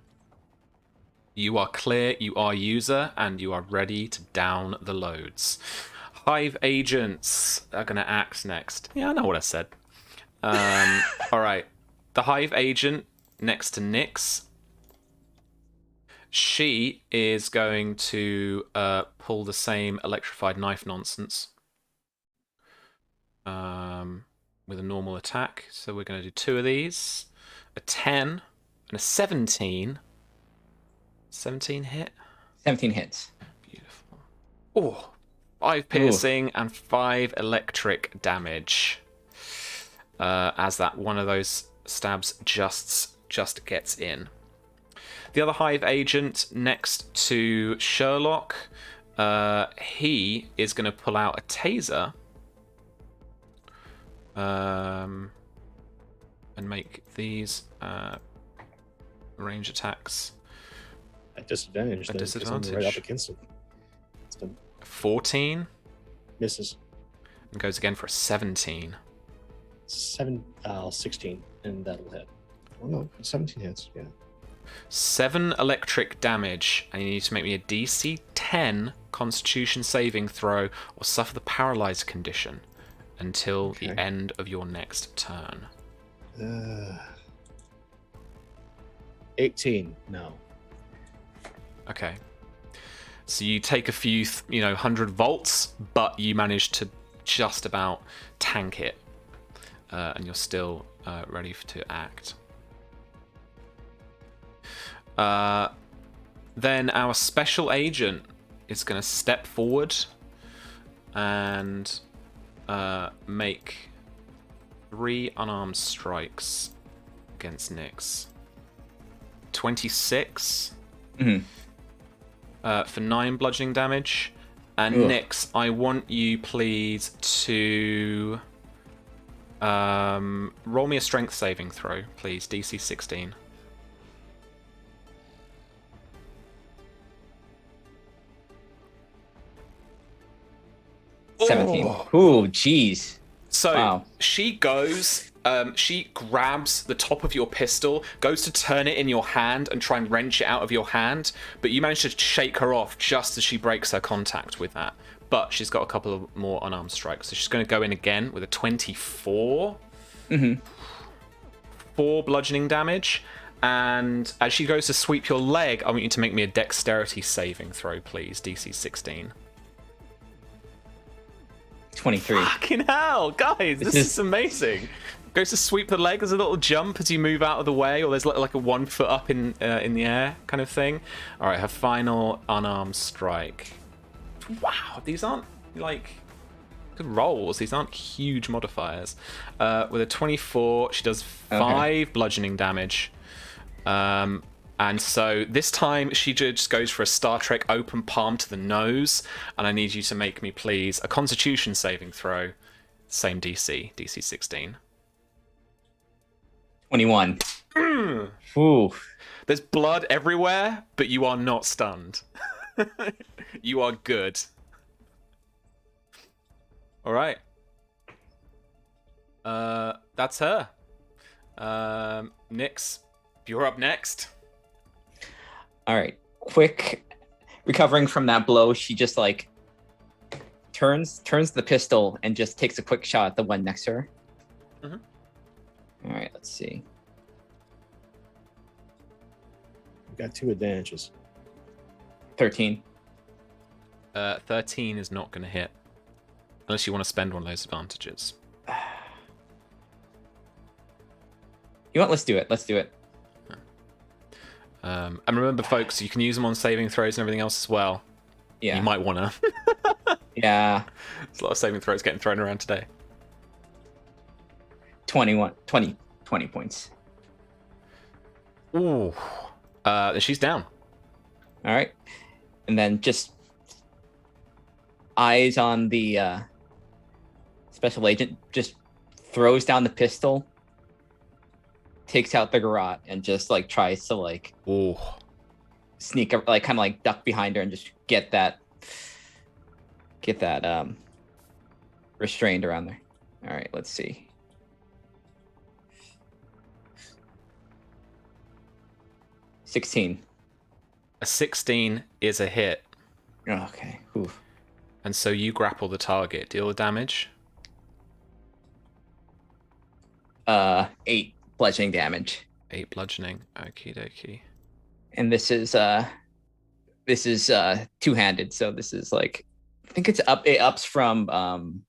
You are clear, you are user, and you are ready to down the loads. Hive agents are going to act next. Yeah, I know what I said. All right. The Hive agent next to Nyx. She is going to pull the same electrified knife nonsense with a normal attack. So we're going to do 2 of these. A 10 and a 17. 17 hit? 17 hits. Beautiful. Oh, 5 piercing and 5 electric damage. As that one of those stabs just gets in. The other Hive agent next to Sherlock, he is going to pull out a taser and make these range attacks. At disadvantage. At then, 'cause I'm disadvantage. right up against him. It's been 14 misses. and goes again for a 17. 16, and that'll hit. Oh no, 17 hits. Yeah. 7 electric damage, and you need to make me a DC 10 Constitution saving throw or suffer the paralyzed condition. until Okay. the end of your next turn. 18. No. Okay. So you take a few, 100 volts, but you manage to just about tank it, and you're still ready to act. Then our special agent is going to step forward and make 3 unarmed strikes against Nyx. 26 for 9 bludgeoning damage. And Ugh. Nyx, I want you please to roll me a strength saving throw, please. DC 16. Oh. 17. Ooh, jeez. So Wow. she goes, she grabs the top of your pistol, goes to turn it in your hand and try and wrench it out of your hand, but you manage to shake her off just as she breaks her contact with that. But she's got a couple of more unarmed strikes, so she's going to go in again with a 24. 4 bludgeoning damage. And as she goes to sweep your leg, I want you to make me a dexterity saving throw, please. DC 16. 23. Fucking hell, guys, this is amazing. Goes to sweep the leg, there's a little jump as you move out of the way, or there's like a 1 foot up in the air kind of thing. All right, her final unarmed strike. Wow, these aren't like good rolls. These aren't huge modifiers. With a 24, she does 5 bludgeoning damage. And so this time she just goes for a Star Trek open palm to the nose, and I need you to make me, please, a Constitution saving throw. Same DC, DC 16. 21. Ooh. There's blood everywhere, but you are not stunned. You are good. All right. That's her. Nyx, you're up next. All right. Quick recovering from that blow, she just like turns the pistol and just takes a quick shot at the one next to her. Mhm. All right, let's see. We've got 2 advantages. 13. 13 is not going to hit. Unless you want to spend one of those advantages. You know what? Let's do it. Let's do it. And remember, folks, you can use them on saving throws and everything else as well. Yeah. You might want to. Yeah. There's a lot of saving throws getting thrown around today. 20 points. Ooh. She's down. All right. And then just eyes on the special agent, just throws down the pistol, takes out the garrote, and just like tries to like Ooh. sneak up, like kind of like duck behind her and just get that restrained around there. All right, let's see. A 16 is a hit. Okay. Oof. And so you grapple the target. Deal the damage. 8 bludgeoning damage. 8 bludgeoning. Okie dokie. And this is two-handed, so this is like, I think it ups from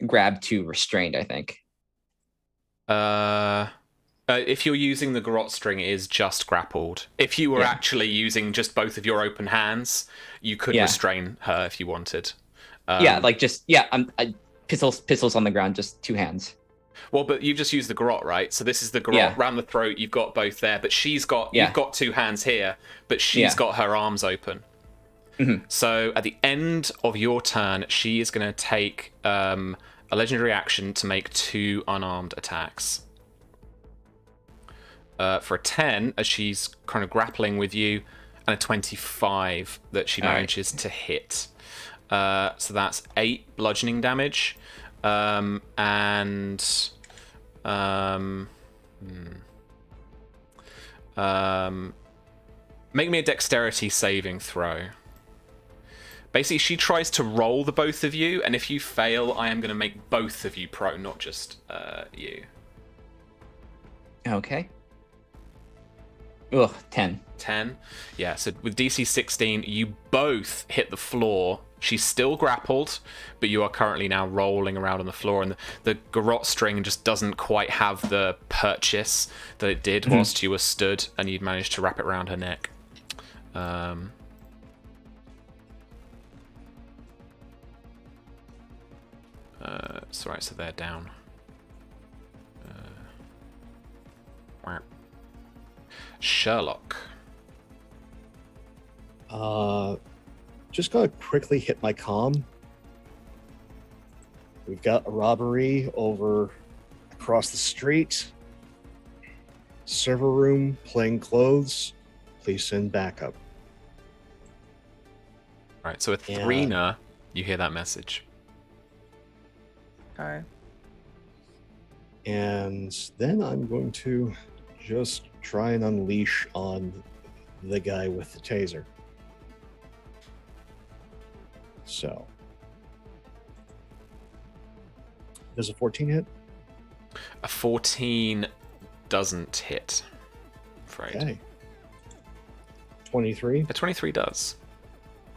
grab to restrained, I think. If you're using the garrote string, it is just grappled. If you were actually using just both of your open hands, you could restrain her if you wanted. Pistols on the ground, just 2 hands. Well, but you've just used the garrote, right? So this is the garrote round the throat. You've got both there, but you've got 2 hands here, but she's got her arms open. Mm-hmm. So at the end of your turn, she is going to take a legendary action to make 2 unarmed attacks. For a 10, as she's kind of grappling with you, and a 25 that she manages to hit. So that's 8 bludgeoning damage. Make me a dexterity saving throw. Basically, she tries to roll the both of you, and if you fail, I am going to make both of you prone, not just you. Okay. Ugh, 10. 10. Yeah, so with DC 16, you both hit the floor. She's still grappled, but you are currently now rolling around on the floor, and the garrote string just doesn't quite have the purchase that it did whilst you were stood, and you'd managed to wrap it around her neck. So right, so they're down. Sherlock. Just gotta quickly hit my comm. We've got a robbery over across the street. Server room, plain clothes. Please send backup. Right, so with Thrina, you hear that message. Okay. And then I'm going to just try and unleash on the guy with the taser. So, does a 14 hit? A 14 doesn't hit. I'm afraid. Okay. 23? A 23 does.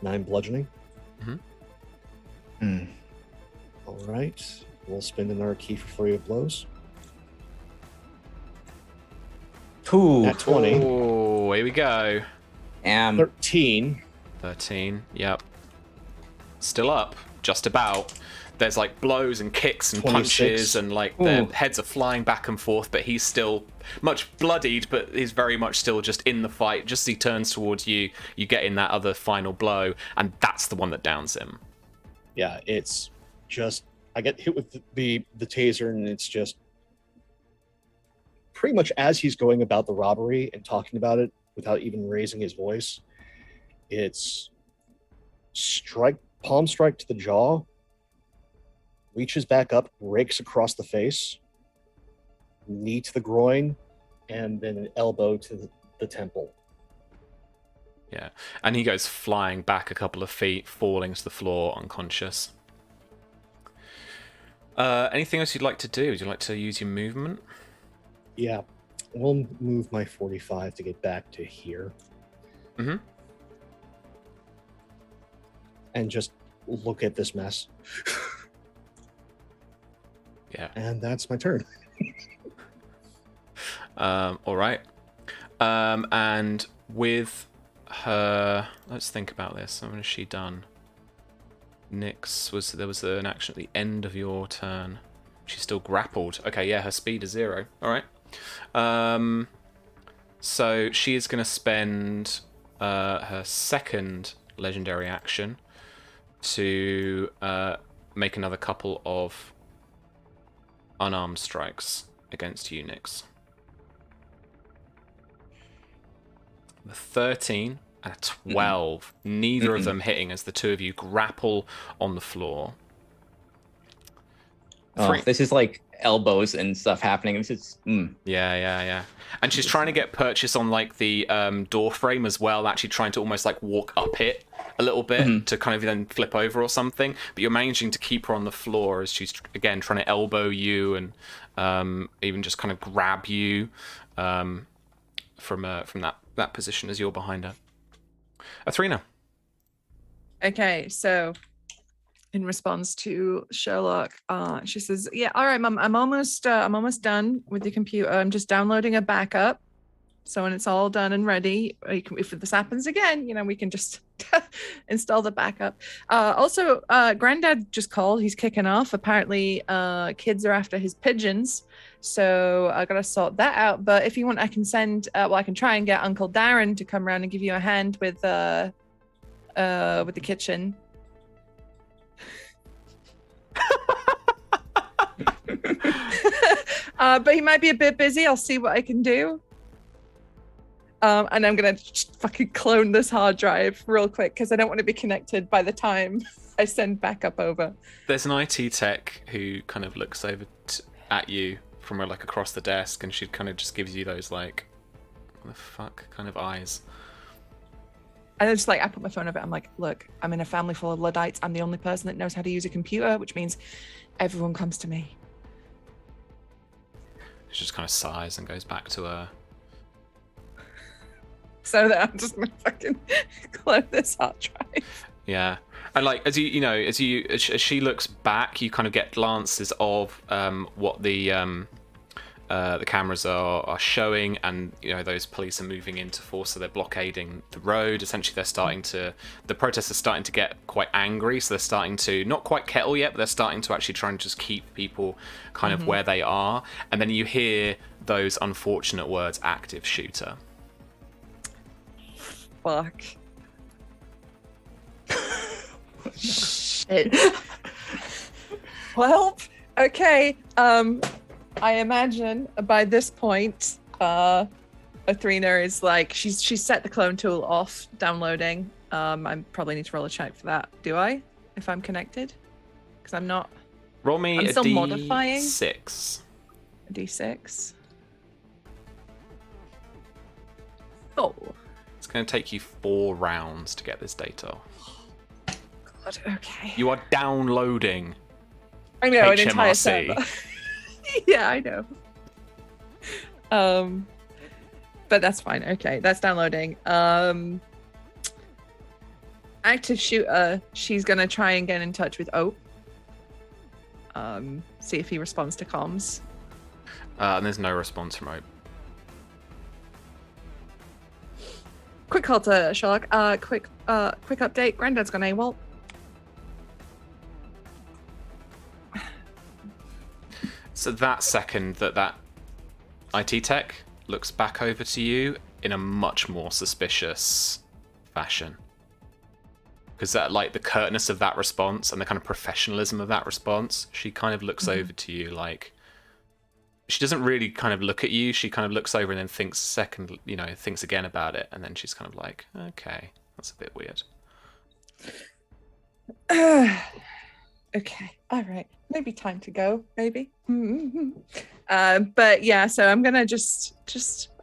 9 bludgeoning. Hmm. All right. We'll spend another key for flurry of blows. Ooh. At 20. Oh, here we go. 13. 13, yep. Still up, just about. There's like blows and kicks and 26. punches, and like their heads are flying back and forth, but he's still much bloodied, but he's very much still just in the fight. Just as he turns towards you, you get in that other final blow, and that's the one that downs him. Yeah, it's just, I get hit with the taser, and it's just pretty much as he's going about the robbery and talking about it without even raising his voice, it's palm strike to the jaw, reaches back up, rakes across the face, knee to the groin, and then an elbow to the temple. Yeah, and he goes flying back a couple of feet, falling to the floor unconscious. Anything else you'd like to do? Would you like to use your movement? Yeah, we'll move my 45 to get back to here. Mm-hmm. And just look at this mess. Yeah. And that's my turn. All right. And with her, let's think about this. What has she done? Nyx there was an action at the end of your turn. She's still grappled. Okay, yeah, her speed is 0. All right. So she is going to spend her second legendary action to make another couple of unarmed strikes against you, Nyx. The 13 and a 12. Neither of them hitting as the two of you grapple on the floor. Oh, this is like elbows and stuff happening. This is Yeah. And she's trying to get purchase on like the door frame as well, actually trying to almost like walk up it a little bit to kind of then flip over or something. But you're managing to keep her on the floor as she's again trying to elbow you and even just kind of grab you from that position as you're behind her. Athrina. Okay, so in response to Sherlock, she says, "Yeah, all right, Mum, I'm almost done with the computer. I'm just downloading a backup. So when it's all done and ready, if this happens again, we can just install the backup." Also, Granddad just called. He's kicking off. Apparently, kids are after his pigeons, so I gotta sort that out. But if you want, I can send. I can try and get Uncle Darren to come around and give you a hand with the kitchen. But he might be a bit busy. I'll see what I can do. And I'm gonna fucking clone this hard drive real quick because I don't want to be connected by the time I send backup over. There's an IT tech who kind of looks over at you from like across the desk, and she kind of just gives you those like, what the fuck kind of eyes. And it's like I put my phone over. I'm like, look, I'm in a family full of Luddites. I'm the only person that knows how to use a computer, which means everyone comes to me. She just kind of sighs and goes back to her. So that I'm just gonna fucking close this hard drive. Yeah, and like as she looks back, you kind of get glances of what the cameras are showing, and those police are moving into force, so they're blockading the road. Essentially, the protesters are starting to get quite angry, so they're starting to not quite kettle yet, but they're starting to actually try and just keep people kind of where they are. And then you hear those unfortunate words, "active shooter." Fuck. Shit. Well, okay. I imagine by this point, Athrena is like she's set the clone tool off downloading. I probably need to roll a check for that. Do I? If I'm connected? Because I'm not. Roll me I'm a still D6. modifying. A D6. Oh. It's going to take you 4 rounds to get this data. God. Okay. You are downloading. I know an HMRC. entire server. Yeah, I know. But that's fine. Okay, that's downloading. Active shooter. She's gonna try and get in touch with Ope. See if he responds to comms. And there's no response from Ope. Quick call to Sherlock. Quick update. Granddad's gone AWOL. So that second that IT tech looks back over to you in a much more suspicious fashion. Because that, like, the curtness of that response and the kind of professionalism of that response, she kind of looks over to you like... She doesn't really kind of look at you. She kind of looks over and then thinks thinks again about it. And then she's kind of like, okay, that's a bit weird. Okay, all right. Maybe time to go, maybe. But yeah, so I'm gonna just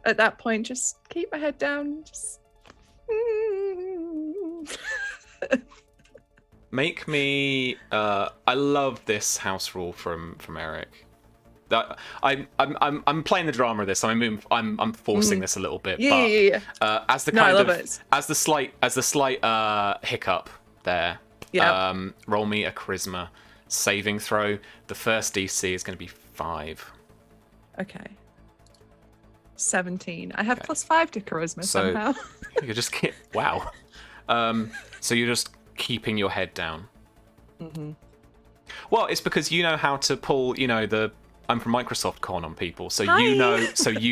at that point, just keep my head down. Just... Make me... I love this house rule from Eric. I'm playing the drama of this. I'm forcing this a little bit. Yeah. As the No, I kind love of it. as the slight hiccup there. Yeah. Roll me a charisma saving throw. The first DC is going to be 5. Okay. 17. I have +5 to charisma So- somehow. You just keep... Wow. So you're just keeping your head down. Well, it's because you know how to pull, the I'm from Microsoft con on people, so Hi. you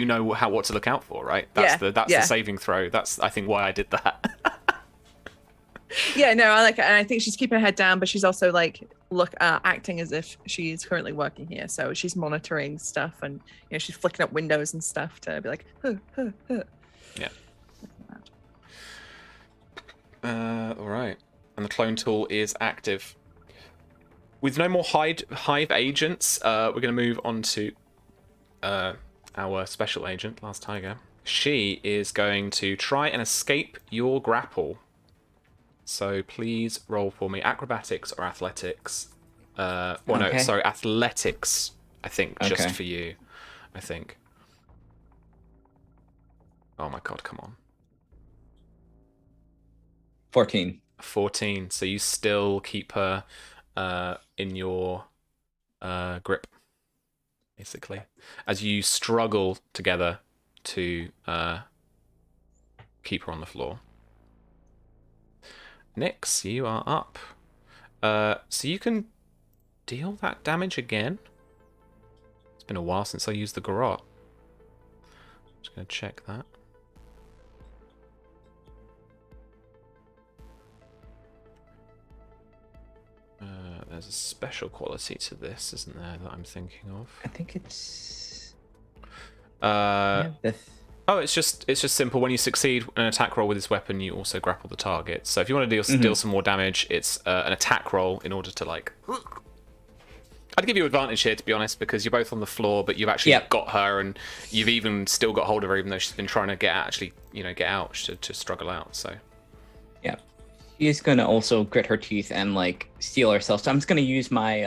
know what to look out for, right? That's the saving throw. That's, I think, why I did that. Yeah, no, I like it. And I think she's keeping her head down, but she's also like acting as if she's currently working here. So she's monitoring stuff, and she's flicking up windows and stuff to be like, huh. Yeah. All right. And the clone tool is active. With no more Hive agents, we're going to move on to our special agent, Last Tiger. She is going to try and escape your grapple. So please roll for me acrobatics or athletics. Athletics, I think, just for you. I think. Oh my god, come on. 14. 14. So you still keep her in your grip, basically, as you struggle together to keep her on the floor. Nyx, you are up. So you can deal that damage again. It's been a while since I used the garrote. Just going to check that. There's a special quality to this, isn't there, that I'm thinking of? I think it's... It's just simple. When you succeed an attack roll with this weapon, you also grapple the target. So if you want to deal some more damage, it's an attack roll in order to, like... I'd give you advantage here, to be honest, because you're both on the floor, but you've actually got her, and you've even still got hold of her, even though she's been trying to get out to struggle out. So Yeah. She's gonna also grit her teeth and like steel herself. So I'm just gonna use my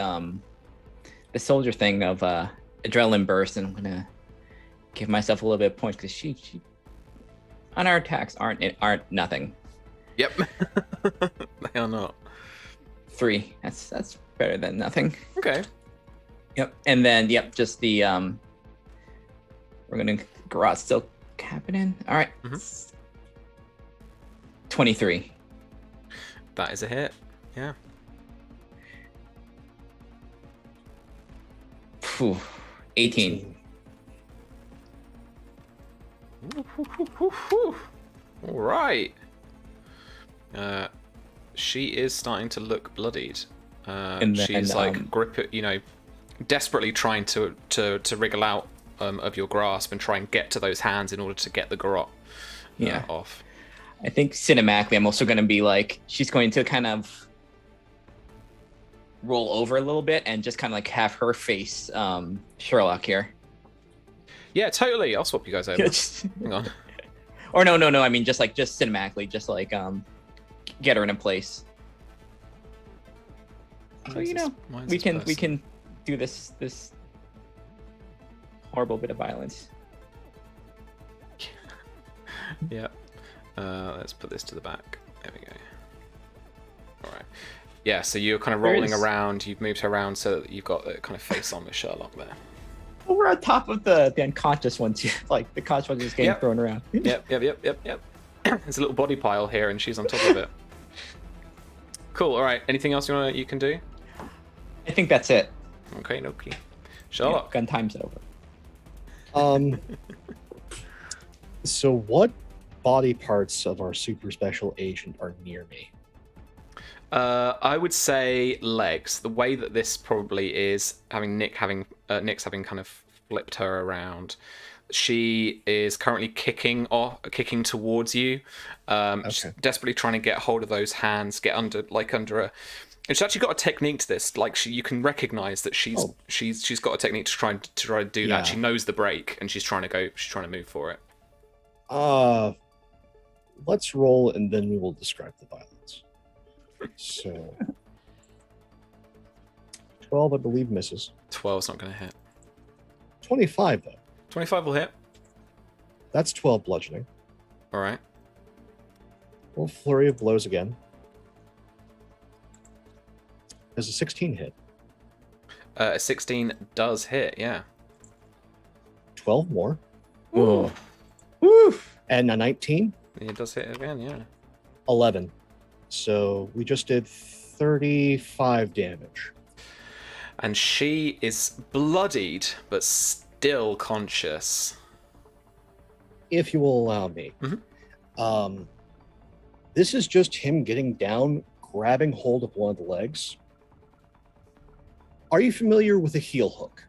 the soldier thing of adrenaline burst, and I'm gonna give myself a little bit of points because she on our attacks aren't nothing. Yep. They are not. 3. That's better than nothing. Okay. Yep. And then just the we're gonna garage still happening. All right. 23. That is a hit. Yeah. Phew. 18. All right. She is starting to look bloodied. And then, she's like desperately trying to wriggle out of your grasp and try and get to those hands in order to get the garrote off. I think cinematically, I'm also going to be like, she's going to kind of roll over a little bit and just kind of like have her face Sherlock here. Yeah, totally. I'll swap you guys over. Hang on. Or no. I mean, just cinematically, just like get her in a place. So we can do this horrible bit of violence. Yeah. Let's put this to the back. There we go. All right. Yeah. So you're kind of rolling around. You've moved her around so that you've got a kind of face on with Sherlock there. Well, we're on top of the unconscious one too. Like the conscious one is getting thrown around. Yep. There's a little body pile here, and she's on top of it. Cool. All right. Anything else you can do? I think that's it. Okay. Sherlock. Gun time's over. So what body parts of our super special agent are near me? I would say legs. The way that this probably is, Nick's having kind of flipped her around. She is currently kicking towards you, desperately trying to get hold of those hands, get under a. She's actually got a technique to this. Like you can recognize that she's got a technique to try to do that. She knows the break, and she's trying to move for it. Let's roll, and then we will describe the violence. So, 12, I believe, misses. 12's not going to hit. 25, though. 25 will hit. That's 12 bludgeoning. All right. Well, flurry of blows again. Does a 16 hit? A 16 does hit, yeah. 12 more. Ooh. Woo! And a 19? It does hit again, yeah. 11. So we just did 35 damage. And she is bloodied, but still conscious. If you will allow me. Mm-hmm. This is just him getting down, grabbing hold of one of the legs. Are you familiar with a heel hook?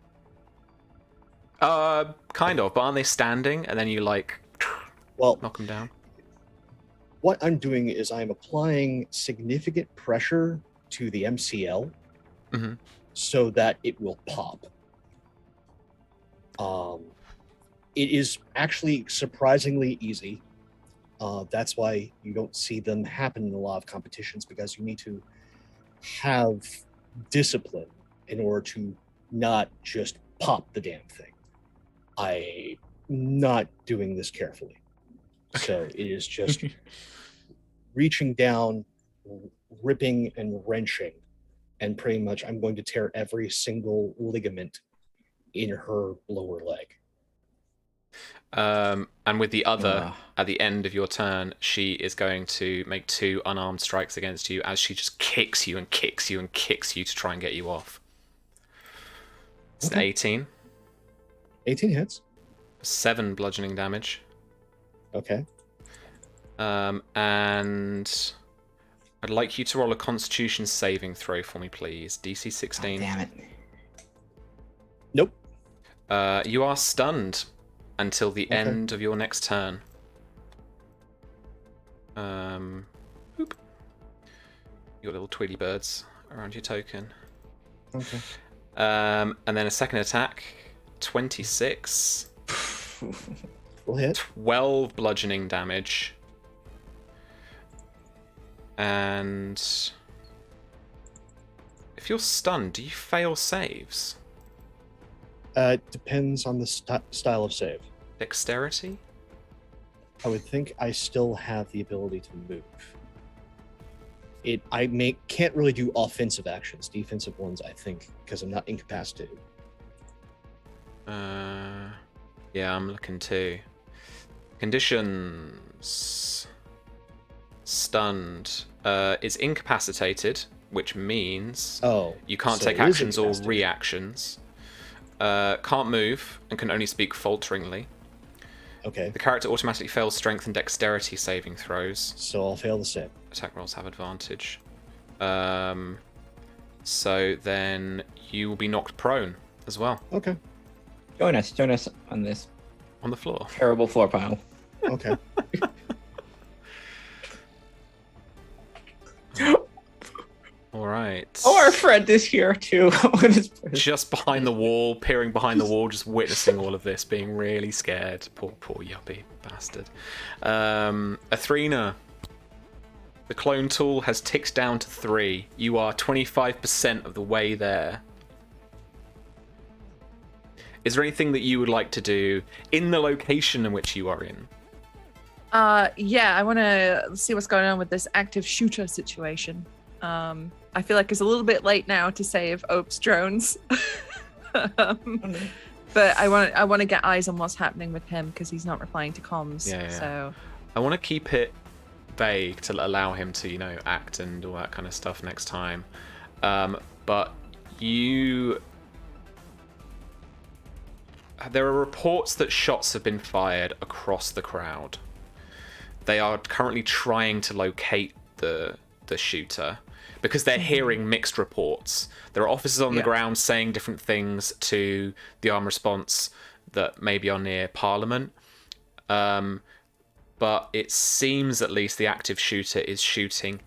Kind of, but aren't they standing? And then you knock them down? What I'm doing is I'm applying significant pressure to the MCL so that it will pop. It is actually surprisingly easy. That's why you don't see them happen in a lot of competitions, because you need to have discipline in order to not just pop the damn thing. I'm not doing this carefully. So it is just reaching down, ripping and wrenching, and pretty much I'm going to tear every single ligament in her lower leg. And with the other, at the end of your turn, she is going to make 2 unarmed strikes against you as she just kicks you and kicks you and kicks you to try and get you off. It's an 18. 18 hits. 7 bludgeoning damage. Okay. And I'd like you to roll a Constitution saving throw for me, please. DC 16. Oh, damn it. Nope. You are stunned until the end of your next turn. Boop. You got little Tweety birds around your token. Okay. And then a second attack. 26. We'll hit. 12 bludgeoning damage. And if you're stunned, do you fail saves? Depends on the style of save. Dexterity? I would think I still have the ability to move. Can't really do offensive actions. Defensive ones, I think, because I'm not incapacitated. Yeah, I'm looking too. Conditions. Stunned. It's incapacitated, which means you can't take actions or reactions. Can't move and can only speak falteringly. Okay. The character automatically fails strength and dexterity saving throws. So I'll fail the save. Attack rolls have advantage. So then you will be knocked prone as well. Okay. Join us on this On the floor. terrible floor pile. Okay. All right. Oh, our friend is here too. Just behind the wall, peering behind the wall, just witnessing all of this, being really scared. Poor yuppie bastard. Athrena, the clone tool has ticked down to 3. You are 25% of the way there. Is there anything that you would like to do in the location in which you are in? Yeah, I want to see what's going on with this active shooter situation. I feel like it's a little bit late now to save Ope's drones. But I want to get eyes on what's happening with him because he's not replying to comms. Yeah. So I want to keep it vague to allow him to, act and all that kind of stuff next time. But there are reports that shots have been fired across the crowd. They are currently trying to locate the shooter because they're hearing mixed reports. There are officers on the ground saying different things to the armed response that maybe are near Parliament. But it seems at least the active shooter is shooting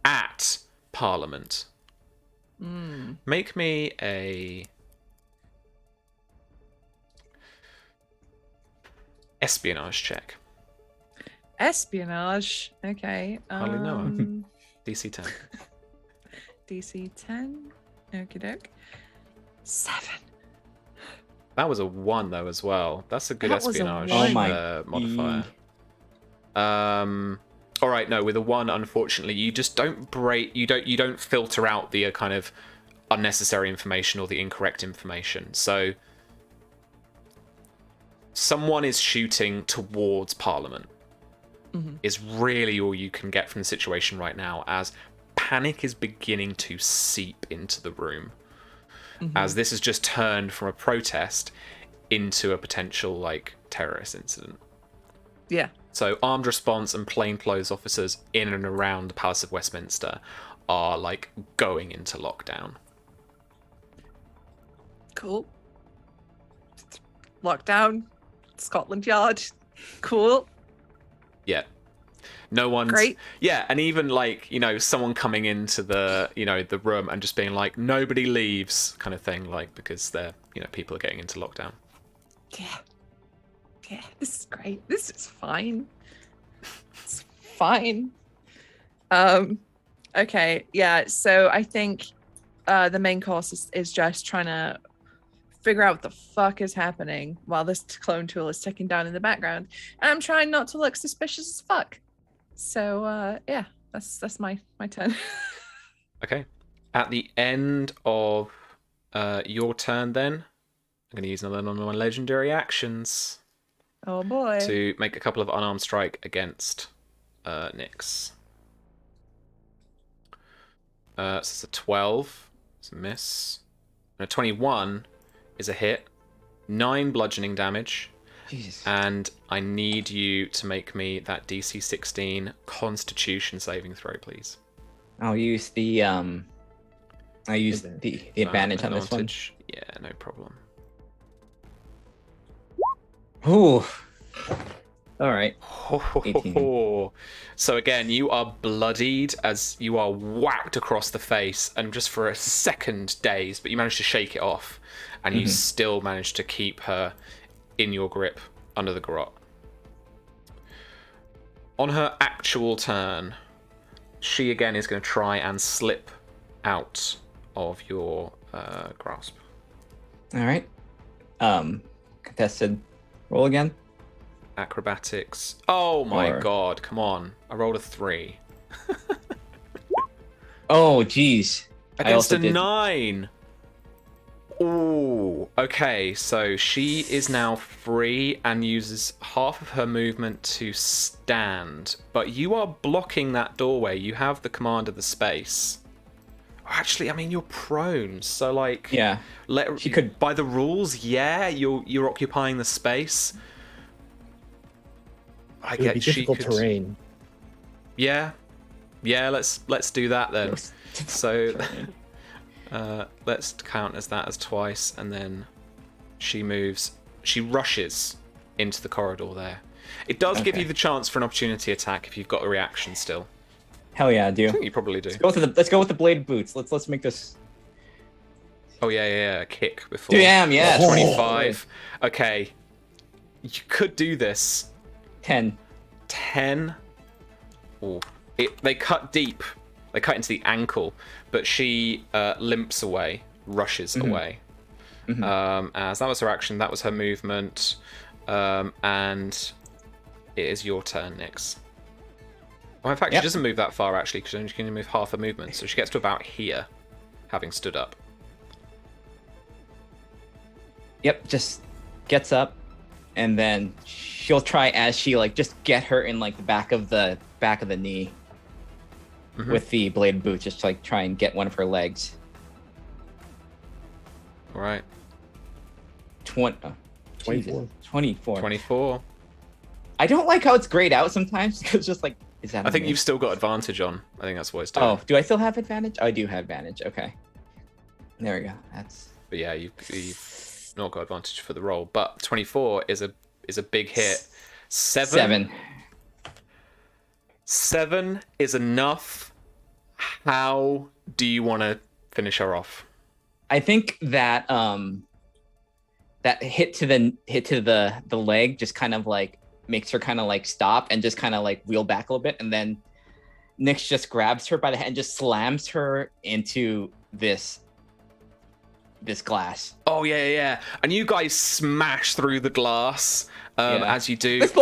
at Parliament. Make me a espionage check. espionage. Okay. Hardly know him. DC 10. DC 10. Okie doke. 7. That was a 1 though as well. That's a good That was a espionage one. Oh my modifier. All right, no, with a 1, unfortunately, you just don't break. You don't filter out the kind of unnecessary information or the incorrect information. So someone is shooting towards Parliament. Is really all you can get from the situation right now, as panic is beginning to seep into the room, as this has just turned from a protest into a potential terrorist incident. Yeah. So armed response and plainclothes officers in and around the Palace of Westminster are going into lockdown. Cool. Lockdown. Scotland Yard. Cool. Yeah. No one's Great. Yeah, and even someone coming into the the room and just being like, nobody leaves kind of thing, because they're people are getting into lockdown. Yeah, this is great. This is fine. It's fine. Okay, yeah, so I think the main course is just trying to figure out what the fuck is happening while this clone tool is ticking down in the background. And I'm trying not to look suspicious as fuck. So yeah, that's my turn. Okay. At the end of your turn then, I'm going to use another one of my legendary actions Oh boy. to make a couple of unarmed strike against Nyx. So it's a 12. It's a miss. And a 21 is a hit. 9 bludgeoning damage. Jesus. And I need you to make me that DC 16 Constitution saving throw, please. I'll use the the advantage on this one. Advantage. Yeah, no problem. Ooh. All right. 18. So again, you are bloodied as you are whacked across the face, and just for a second dazed, but you manage to shake it off, and you still manage to keep her in your grip under the garrote. On her actual turn, she again is going to try and slip out of your grasp. All right. Contested roll again. Acrobatics. Oh my Or- god, come on. I rolled a 3. Oh, geez. I Against also a did 9. Ooh. Okay, so she is now free and uses half of her movement to stand. But you are blocking that doorway. You have the command of the space. Actually, I mean, you're prone, so like... Yeah. She could... By the rules, yeah, you're occupying the space. I It would be get she difficult could... terrain. Yeah. Yeah, let's do that then. So... let's count as that as twice, and then she rushes into the corridor there. It does give you the chance for an opportunity attack if you've got a reaction still. Hell yeah, I do. I think you probably do. Let's go with the bladed boots. Let's make this. Oh yeah, kick before. Damn, yeah. 25. Okay, you could do this. 10. 10. Oh, they cut deep. They cut into the ankle, but she limps away, rushes away. As that was her action, that was her movement, and it is your turn, Nyx. Well, in fact, she doesn't move that far, actually, because she can only move half a movement, so she gets to about here, having stood up. Yep, just gets up, and then she'll try as she just get her in the back of the knee. With the bladed boot, just to try and get one of her legs. All right. 24. 24. I don't like how it's grayed out sometimes, because just is that? I think you've still got advantage on. I think that's what it's doing. Oh, do I still have advantage? Oh, I do have advantage. Okay. There we go. That's. But yeah, you've not got advantage for the roll. But 24 is a big hit. 7 is enough. How do you want to finish her off? I think that that hit to the leg just kind of makes her kind of stop and just kind of wheel back a little bit, and then Nyx just grabs her by the head and just slams her into this glass. Oh yeah. And you guys smash through the glass as you do. Let's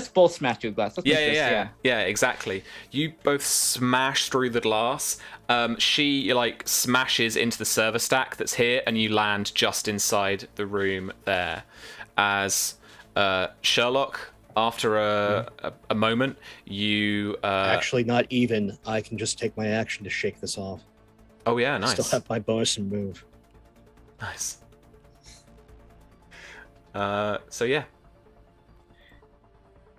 both smash through the glass. Yeah, exactly. You both smash through the glass. She smashes into the server stack that's here, and you land just inside the room there. As Sherlock, after a moment, you actually not even. I can just take my action to shake this off. Oh yeah, nice. Still have my bonus and move. Nice. So yeah.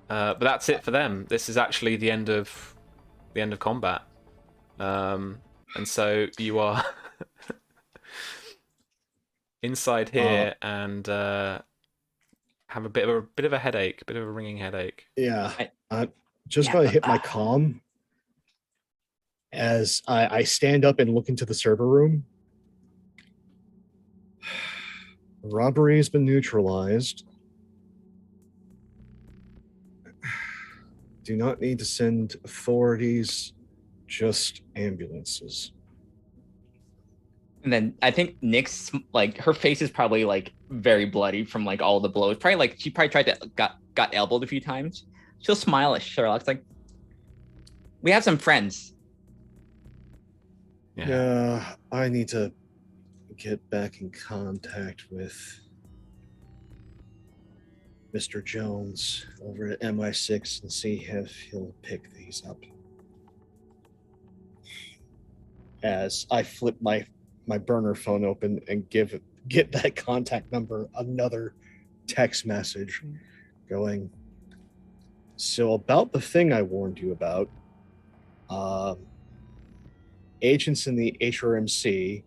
But that's it for them. This is actually the end of combat. And so you are inside here and have a bit of a headache, a bit of a ringing headache. Yeah. I'm just going to hit my comm as I stand up and look into the server room. Robbery has been neutralized. Do not need to send authorities, just ambulances. And then I think Nyx, her face is probably very bloody from all the blows. Probably she tried to got elbowed a few times. She'll smile at Sherlock. It's we have some friends. Yeah, I need to get back in contact with Mr. Jones over at MI6 and see if he'll pick these up. As I flip my burner phone open and get that contact number another text message going. So about the thing I warned you about, agents in the HRMC,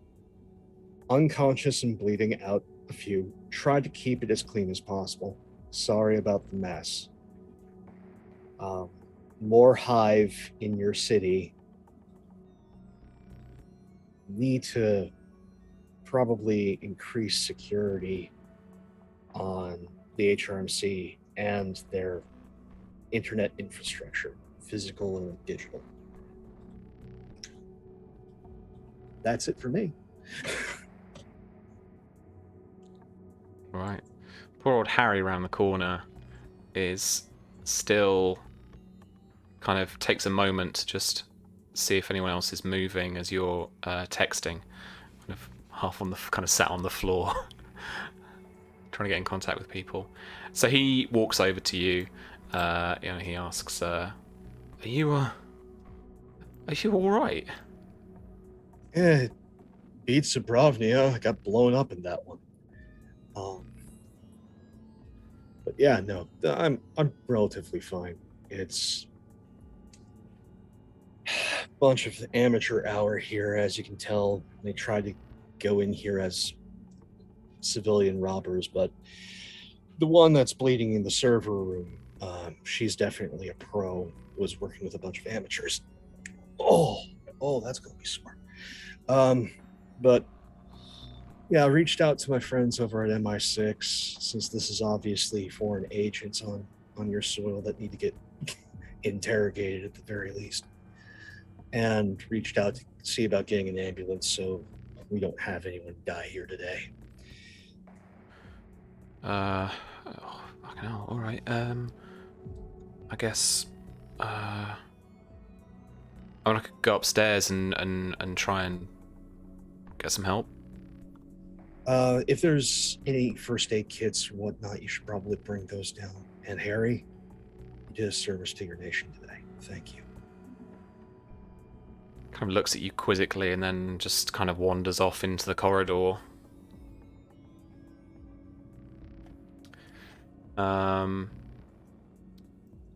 unconscious and bleeding out a few, tried to keep it as clean as possible. Sorry about the mess. More hive in your city. Need to probably increase security on the HRMC and their internet infrastructure, physical and digital. that's it for me. All right. Poor old Harry around the corner is still kind of takes a moment to just see if anyone else is moving as you're texting, kind of kind of sat on the floor, trying to get in contact with people. So he walks over to you. He asks, "Are you all right?" Yeah, it beats Zabrovnia. I got blown up in that one. But yeah, no, I'm relatively fine. It's a bunch of amateur hour here, as you can tell. They tried to go in here as civilian robbers, but the one that's bleeding in the server room, she's definitely a pro. Was working with a bunch of amateurs. Oh, that's gonna be smart. But yeah, I reached out to my friends over at MI6, since this is obviously foreign agents on your soil that need to get interrogated at the very least, and reached out to see about getting an ambulance so we don't have anyone die here today. Fucking hell. All right. I guess I want to go upstairs and try and get some help. If there's any first aid kits or whatnot, you should probably bring those down. And Harry, you did a service to your nation today. Thank you. Kind of looks at you quizzically and then just kind of wanders off into the corridor.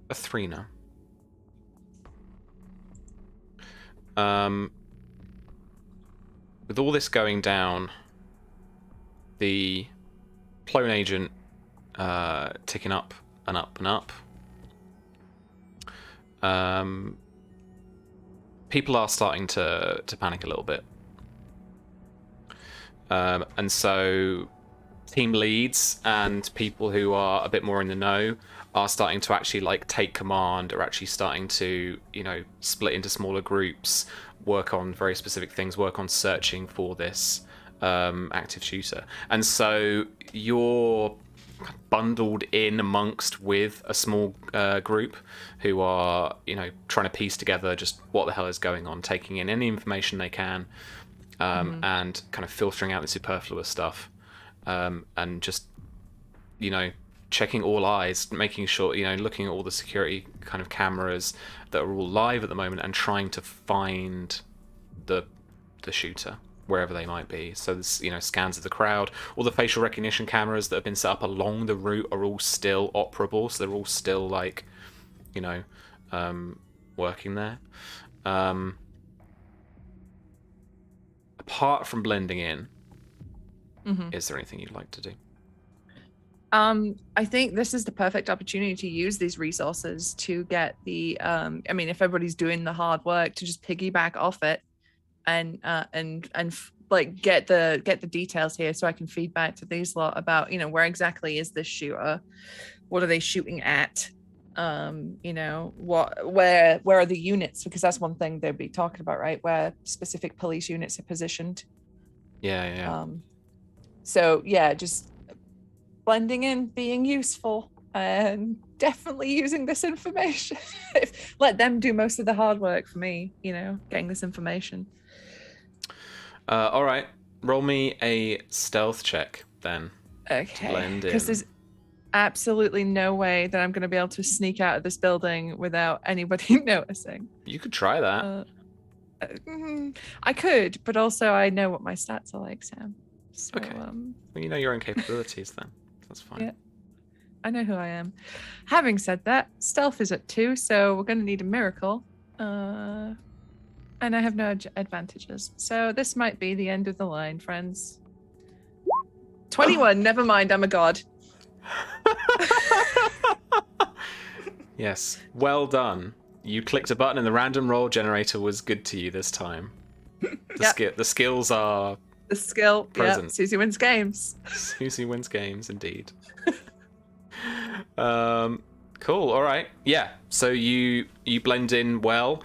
Athrena. With all this going down, the clone agent ticking up and up and up. People are starting to panic a little bit. And so team leads and people who are a bit more in the know are starting to actually like take command, or actually starting to, split into smaller groups, work on very specific things, work on searching for this active shooter. And so you're bundled in amongst with a small group who are, trying to piece together just what the hell is going on, taking in any information they can, and kind of filtering out the superfluous stuff, and just, checking all eyes, making sure, looking at all the security kind of cameras that are all live at the moment, and trying to find the shooter wherever they might be. So there's, scans of the crowd. All the facial recognition cameras that have been set up along the route are all still operable, so they're all still like, working there. Apart from blending in, is there anything you'd like to do? I think this is the perfect opportunity to use these resources to get the if everybody's doing the hard work, to just piggyback off it and like get the details here, so I can feed back to these lot about, where exactly is this shooter, what are they shooting at, where are the units, because that's one thing they'd be talking about, right, where specific police units are positioned. So yeah, just blending in, being useful, and definitely using this information. Let them do most of the hard work for me, getting this information. All right, roll me a stealth check then. Okay, because there's absolutely no way that I'm going to be able to sneak out of this building without anybody noticing. You could try that. I could, but also I know what my stats are like, Sam. So, okay. Well, you know your own capabilities then. That's fine. Yeah, I know who I am. Having said that, stealth is at 2, so we're going to need a miracle. And I have no advantages. So this might be the end of the line, friends. 21, never mind, I'm a god. Yes, well done. You clicked a button and the random roll generator was good to you this time. The skills are the skill present. Yeah, Susie wins games. Susie wins games, indeed. Cool. All right. Yeah. So you blend in well.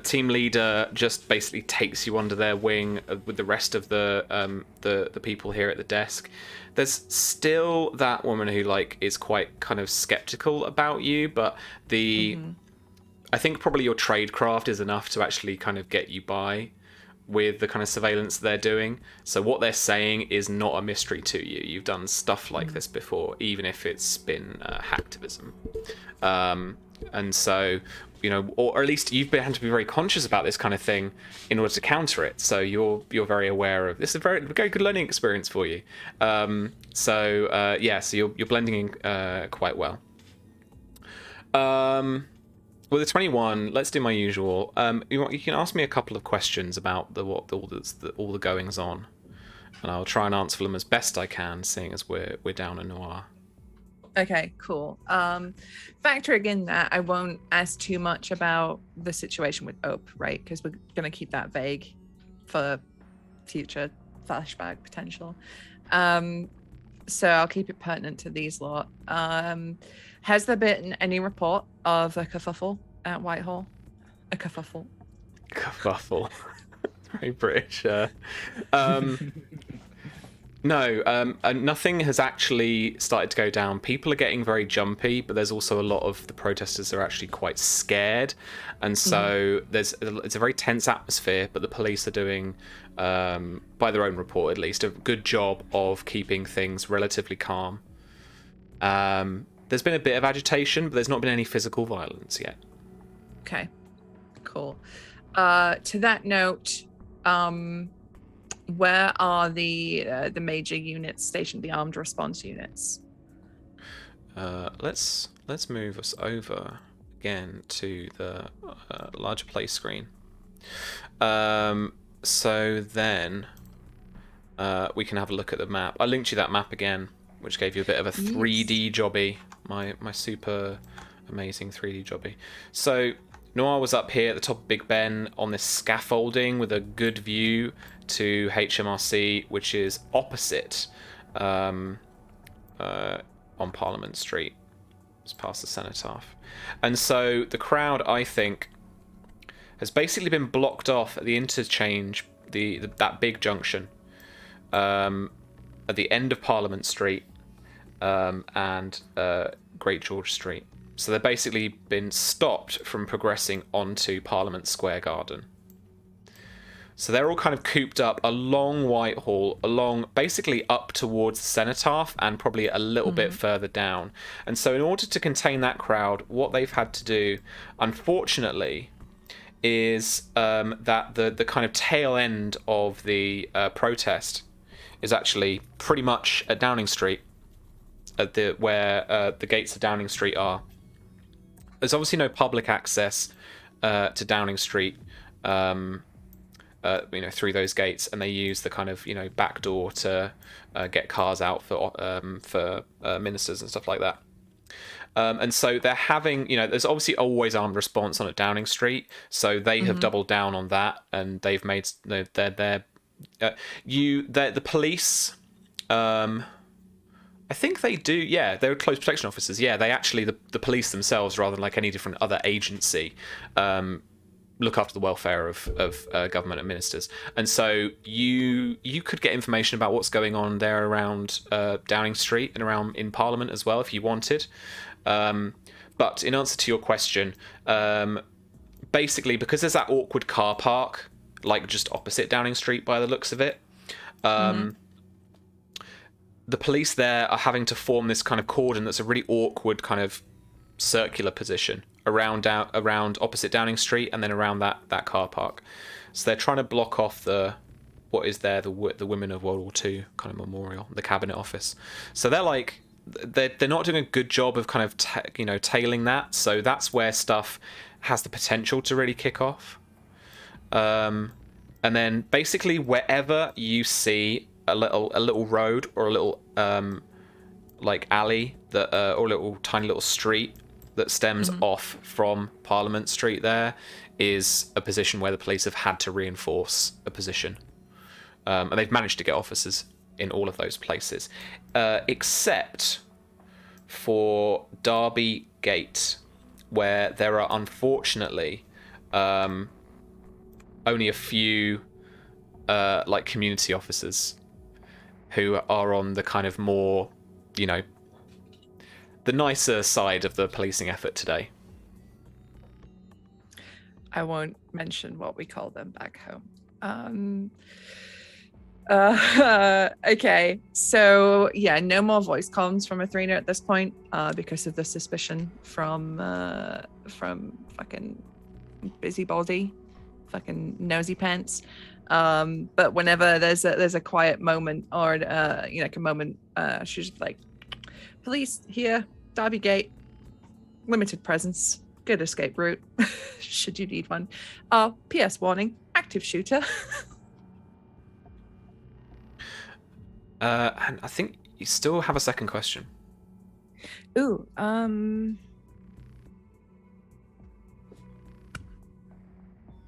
Team leader just basically takes you under their wing with the rest of the people here at the desk. There's still that woman who like is quite kind of skeptical about you, but I think probably your tradecraft is enough to actually kind of get you by with the kind of surveillance they're doing. So what they're saying is not a mystery to you. You've done stuff like this before, even if it's been hacktivism. And so, you know, or at least you've had to be very conscious about this kind of thing in order to counter it. So you're very aware of this. Is a very good learning experience for you. So you're blending in quite well. With a 21, let's do my usual. You can ask me a couple of questions about all the goings on, and I'll try and answer them as best I can, seeing as we're down a noir. Okay, cool. Factoring in that, I won't ask too much about the situation with Ope, right? Because we're gonna keep that vague for future flashback potential. So I'll keep it pertinent to these lot. Has there been any report of a kerfuffle at Whitehall? A kerfuffle. Kerfuffle. Very British. No, nothing has actually started to go down. People are getting very jumpy, but there's also a lot of the protesters are actually quite scared, and so it's a very tense atmosphere. But the police are doing, by their own report at least, a good job of keeping things relatively calm. There's been a bit of agitation, but there's not been any physical violence yet. Okay, cool. To that note, where are the major units stationed, the armed response units? Let's move us over again to the larger play screen. So then we can have a look at the map. I linked you that map again, which gave you a bit of a 3D jobby. My super amazing 3D jobby. So Noir was up here at the top of Big Ben on this scaffolding with a good view to HMRC, which is opposite on Parliament Street. It's past the Cenotaph. And so the crowd, I think, has basically been blocked off at the interchange, that big junction, at the end of Parliament Street and Great George Street. So they've basically been stopped from progressing onto Parliament Square Garden. So they're all kind of cooped up along Whitehall, along basically up towards the Cenotaph and probably a little bit further down. And so in order to contain that crowd, what they've had to do, unfortunately, is that the kind of tail end of the protest is actually pretty much at Downing Street, at where the gates of Downing Street are. There's obviously no public access to Downing Street, through those gates, and they use the kind of back door to get cars out for ministers and stuff like that. And so they're having, there's obviously always armed response on at Downing Street, so they have doubled down on that, and they've made the police. I think they do. Yeah, they're close protection officers. Yeah, they actually the police themselves, rather than like any different other agency, look after the welfare of government and ministers. And so you could get information about what's going on there around Downing Street and around in Parliament as well if you wanted. But in answer to your question, basically because there's that awkward car park, like just opposite Downing Street by the looks of it, the police there are having to form this kind of cordon that's a really awkward kind of circular position around opposite Downing Street and then around that car park. So they're trying to block off the Women of World War II kind of memorial, the Cabinet Office. So they're not doing a good job of kind of tailing that. So that's where stuff has the potential to really kick off. And then basically wherever you see a little road or a little alley that or a little tiny little street that stems off from Parliament Street, there is a position where the police have had to reinforce a position, and they've managed to get officers in all of those places, except for Derby Gate, where there are unfortunately only a few like community officers who are on the kind of more, you know, the nicer side of the policing effort today. I won't mention what we call them back home. Okay, so yeah, no more voice comms from Athrena at this point, because of the suspicion from fucking busybody, fucking nosy pants. But whenever there's a quiet moment or you know, like a moment, she's like, police here, Derby Gate, limited presence, good escape route, should you need one. PS warning, active shooter. And I think you still have a second question. Ooh,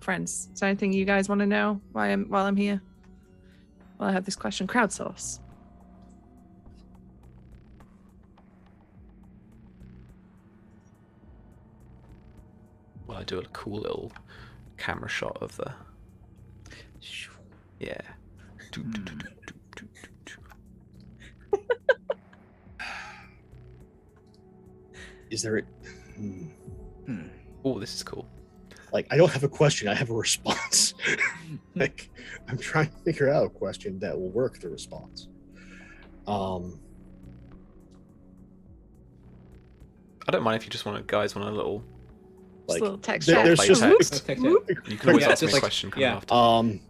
friends, is there anything you guys want to know while I'm here? While I have this question, crowdsource. Well, I do a cool little camera shot of the. Yeah. Is there a... Oh, this is cool. Like, I don't have a question, I have a response. Like, I'm trying to figure out a question that will work the response. I don't mind if you just guys want a little. Like, Just a little text there- chat. there's Like just text. Whoop. You can always Yeah, ask me just a like- question coming yeah. after.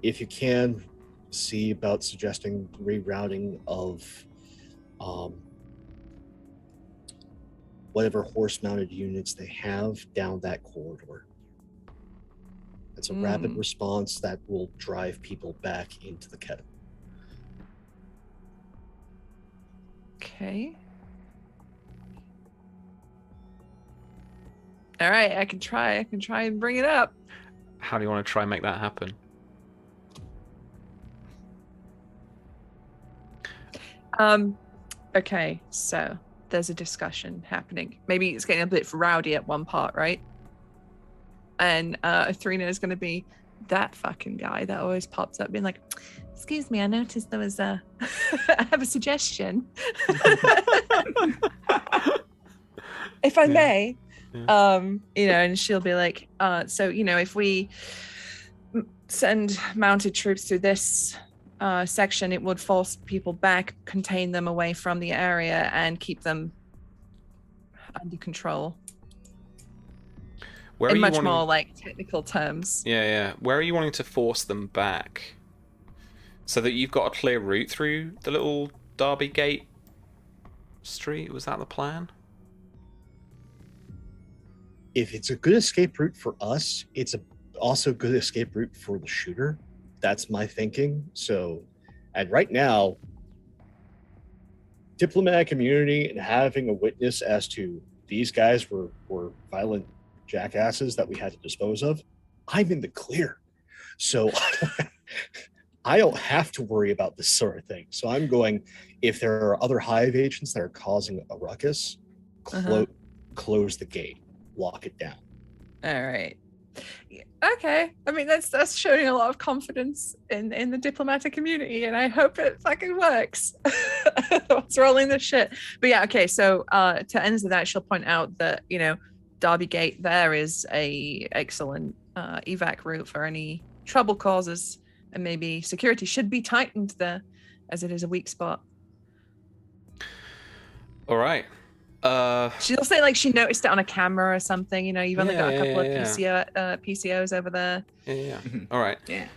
If you can, see about suggesting rerouting of whatever horse-mounted units they have down that corridor. It's a rapid response that will drive people back into the kettle. Okay. All right, I can try and bring it up. How do you want to try and make that happen? Okay, so there's a discussion happening. Maybe it's getting a bit rowdy at one part, right? And Athrena is going to be that fucking guy that always pops up being like, excuse me, I noticed there was I have a suggestion. If I may. You know, and she'll be like, so, you know, if we send mounted troops through this section, it would force people back, contain them away from the area, and keep them under control. Where are In you much wanting... more like technical terms. Yeah. Where are you wanting to force them back? So that you've got a clear route through the little Derby Gate street? Was that the plan? If it's a good escape route for us, it's also a good escape route for the shooter. That's my thinking. So, and right now, diplomatic community and having a witness as to these guys were violent jackasses that we had to dispose of, I'm in the clear. So I don't have to worry about this sort of thing. So I'm going, if there are other Hive agents that are causing a ruckus, close the gate. Lock it down. All right. Okay. I mean, that's showing a lot of confidence in the diplomatic community, and I hope it fucking works. What's rolling this shit? But yeah, okay. So to end that, she'll point out that, you know, Derby Gate there is a excellent evac route for any trouble causes, and maybe security should be tightened there, as it is a weak spot. All right. She'll say like she noticed it on a camera or something. You know, you've only got a couple of yeah. PCOs over there. Yeah. All right. Yeah.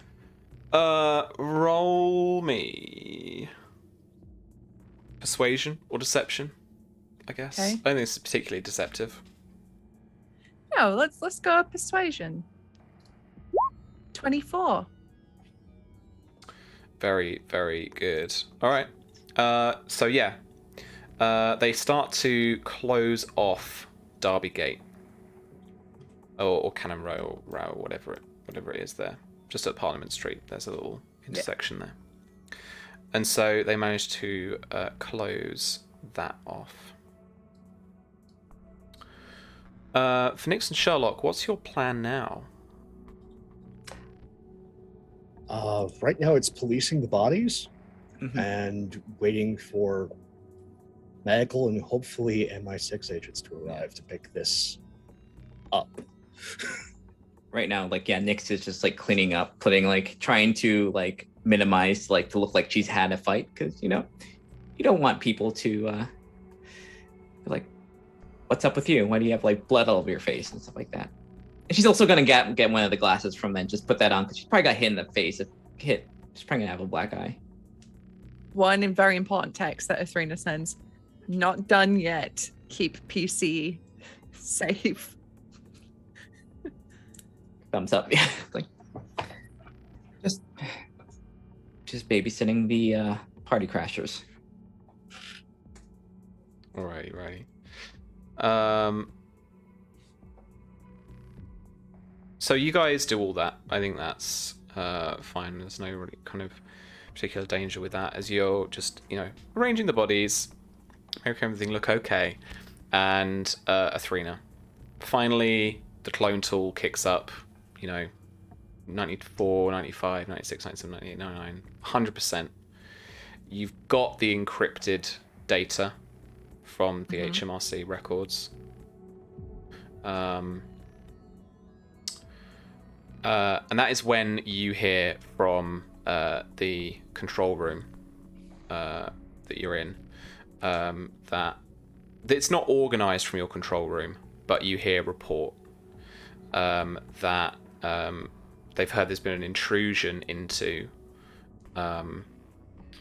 Roll me persuasion or deception, I guess. Okay. I don't think it's particularly deceptive. No, let's go persuasion. 24. Very, very good. All right. So yeah, they start to close off Derby Gate, or Cannon Row, or whatever it is there, just at Parliament Street. There's a little intersection there, and so they manage to close that off. For Nix and Sherlock, what's your plan now? Right now it's policing the bodies Mhm. and waiting for medical and hopefully MI6 agents to arrive to pick this up. Right now, like, yeah, Nyx is just like cleaning up, trying to like minimize, like, to look like she's had a fight, because you don't want people to like, what's up with you? Why do you have like blood all over your face and stuff like that? And she's also gonna get one of the glasses from them, just put that on, because she probably got hit in the face. If hit, she's probably gonna have a black eye. One very important text that Athrena sends: not done yet. Keep PC safe. Thumbs up. Yeah, like just babysitting the party crashers. Alrighty. So you guys do all that. I think that's fine. There's no really kind of particular danger with that, as you're just, arranging the bodies, make everything look okay. And Athrena, finally the clone tool kicks up, 94, 95, 96, 97, 98, 99, 100%. You've got the encrypted data from the HMRC records. And that is when you hear from the control room that you're in, that it's not organized from your control room, but you hear a report that they've heard there's been an intrusion into the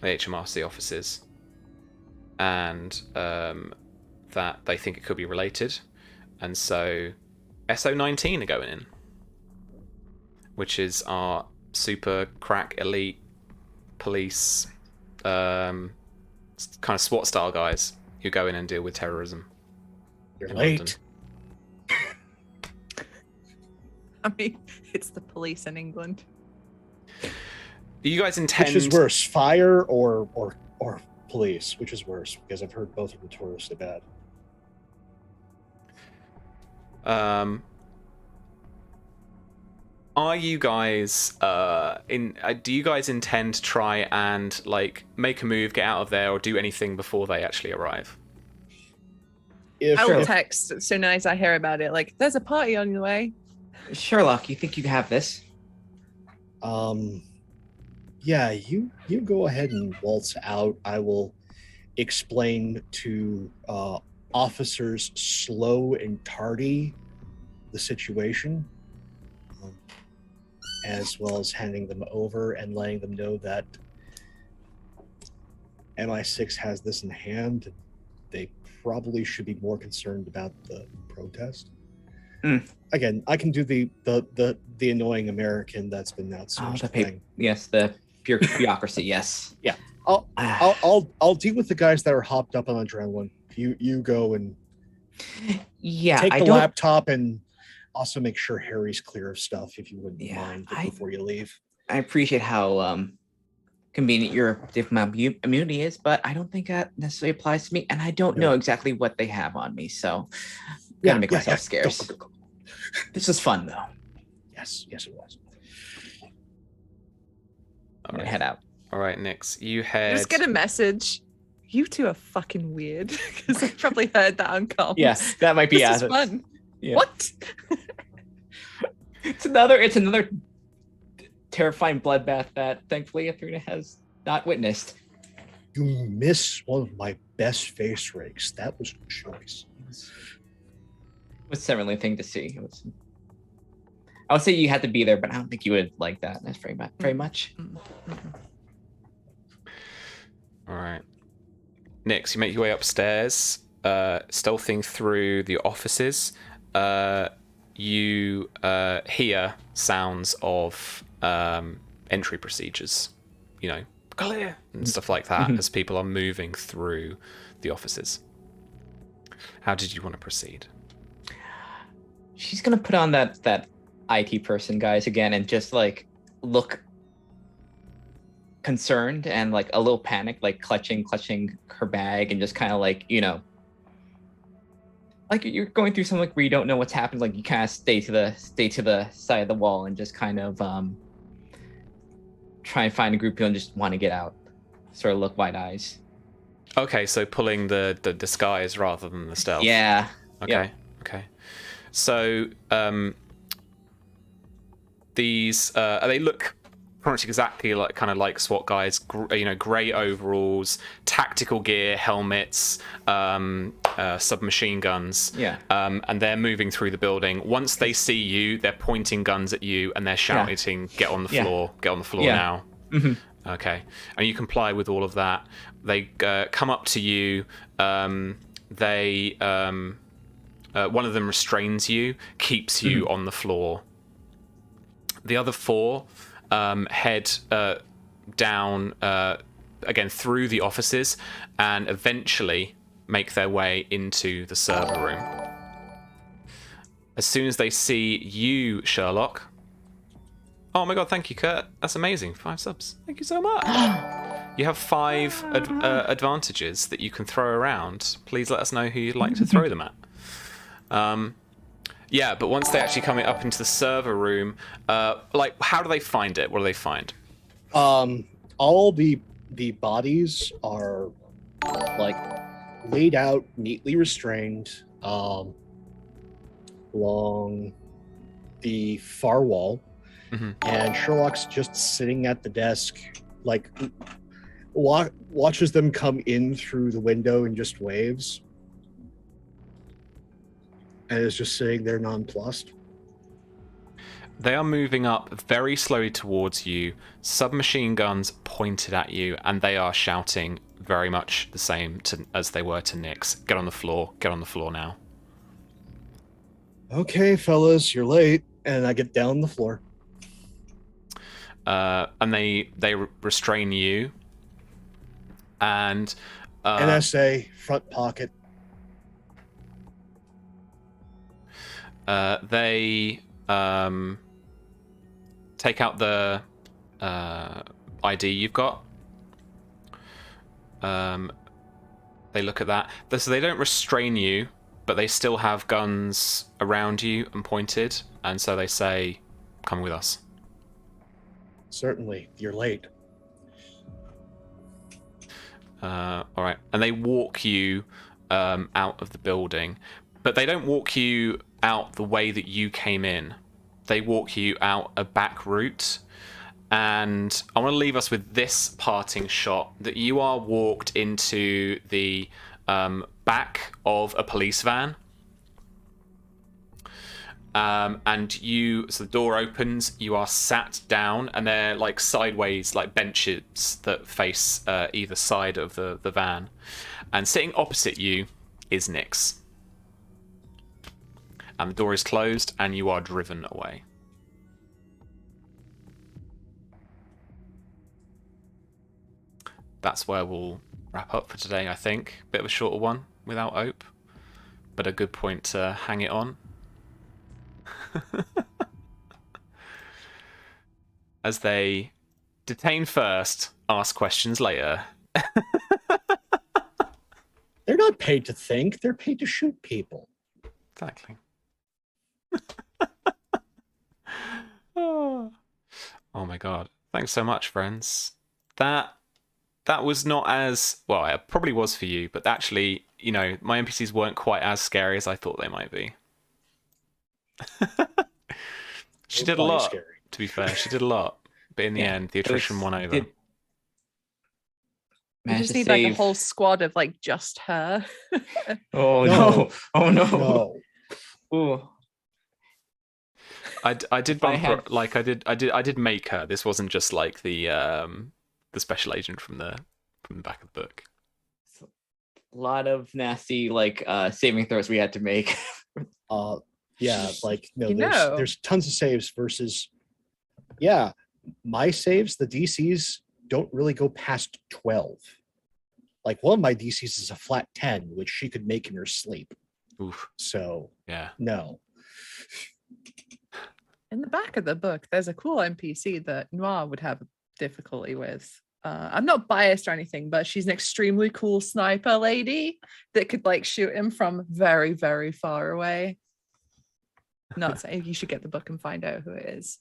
HMRC offices, and that they think it could be related, and so SO19 are going in, which is our super crack elite police, kind of SWAT style guys who go in and deal with terrorism. You're in late. London. I mean, it's the police in England. Do you guys intend? Which is worse, fire or police? Which is worse? Because I've heard both are notoriously bad. Are you guys do you guys intend to try and like make a move, get out of there, or do anything before they actually arrive? I will text as soon as I hear about it. Like, there's a party on the way. Sherlock, you think you have this? Yeah, you go ahead and waltz out. I will explain to officers Slow and Tardy the situation, as well as handing them over and letting them know that MI6 has this in hand. They probably should be more concerned about the protest. Again, I can do the annoying American that's been outsourced thing. Yes, the bureaucracy. Yes. Yeah, I'll deal with the guys that are hopped up on adrenaline. You go and take the laptop and also make sure Harry's clear of stuff, if you wouldn't mind, before you leave. I appreciate how convenient your diplomat immunity is, but I don't think that necessarily applies to me, and I don't know exactly what they have on me, so I gotta make myself scarce. Go. This was fun, though. Yes, it was. I'm gonna head out. All right, Nix, you head. Just get a message. You two are fucking weird, because I probably heard that on comms. Yeah, that might be this is fun. Yeah. What? It's another terrifying bloodbath that thankfully Athrena has not witnessed. You miss one of my best face rakes. That was a choice. It was certainly a thing to see. I would say you had to be there, but I don't think you would like that very much. All right, Nix, you make your way upstairs, stealthing through the offices. You hear sounds of entry procedures, clear and stuff like that, as people are moving through the offices. How did you want to proceed? She's gonna put on that IT person guys again and just like look concerned and like a little panicked, like clutching her bag and just kind of like like you're going through something where you don't know what's happening. Like you kind of stay to the side of the wall and just kind of try and find a group of people and just want to get out. Sort of look wide eyes. Okay, so pulling the disguise rather than the stealth. Yeah. Okay. Yep. Okay. So these they look pretty much exactly like kind of like SWAT guys. Grey overalls, tactical gear, helmets, submachine guns. Yeah. And they're moving through the building. Once they see you, they're pointing guns at you and they're shouting, "Get on the floor! Get on the floor now!" Mm-hmm. Okay, and you comply with all of that. They come up to you. They one of them restrains you, keeps you on the floor. The other four head down again through the offices and eventually make their way into the server room. As soon as they see you, Sherlock. Oh my god, thank you, Kurt. That's amazing. 5 subs. Thank you so much. You have 5 advantages that you can throw around. Please let us know who you'd like to throw them at. Yeah, but once they actually come up into the server room, like, how do they find it? What do they find? All the bodies are like laid out, neatly restrained, along the far wall. Mm-hmm. And Sherlock's just sitting at the desk, like watches them come in through the window and just waves, and is just sitting there nonplussed. They are moving up very slowly towards you, submachine guns pointed at you, and they are shouting very much the same as they were to Nyx. Get on the floor. Get on the floor now. Okay, fellas, you're late. And I get down on the floor. And they restrain you. And NSA, front pocket. They take out the ID you've got. They look at that. So they don't restrain you, but they still have guns around you and pointed, and so they say, "Come with us." Certainly, you're late. All right, and they walk you out of the building, but they don't walk you out the way that you came in. They walk you out a back route, and I want to leave us with this parting shot: that you are walked into the back of a police van. And so the door opens, you are sat down, and they're like sideways, like benches that face either side of the van. And sitting opposite you is Nyx. And the door is closed, and you are driven away. That's where we'll wrap up for today, I think. Bit of a shorter one without Ope, but a good point to hang it on. As they detain first, ask questions later. They're not paid to think, they're paid to shoot people. Exactly. Oh my god. Thanks so much, friends. That was not as well, it probably was for you, but actually, my NPCs weren't quite as scary as I thought they might be. She did a lot, scary. To be fair. She did a lot. But in the end, the attrition won over. You just need like a whole squad of like just her. Oh no! Oh no! Oh. I did bump her, like I did make her. This wasn't just like the special agent from the back of the book. A lot of nasty saving throws we had to make. Yeah, there's tons of saves versus my saves, the DCs don't really go past 12. Like one of my DCs is a flat 10, which she could make in her sleep. Oof. So no. In the back of the book, there's a cool NPC that Noir would have difficulty with. I'm not biased or anything, but she's an extremely cool sniper lady that could like shoot him from very, very far away. Not saying you should get the book and find out who it is.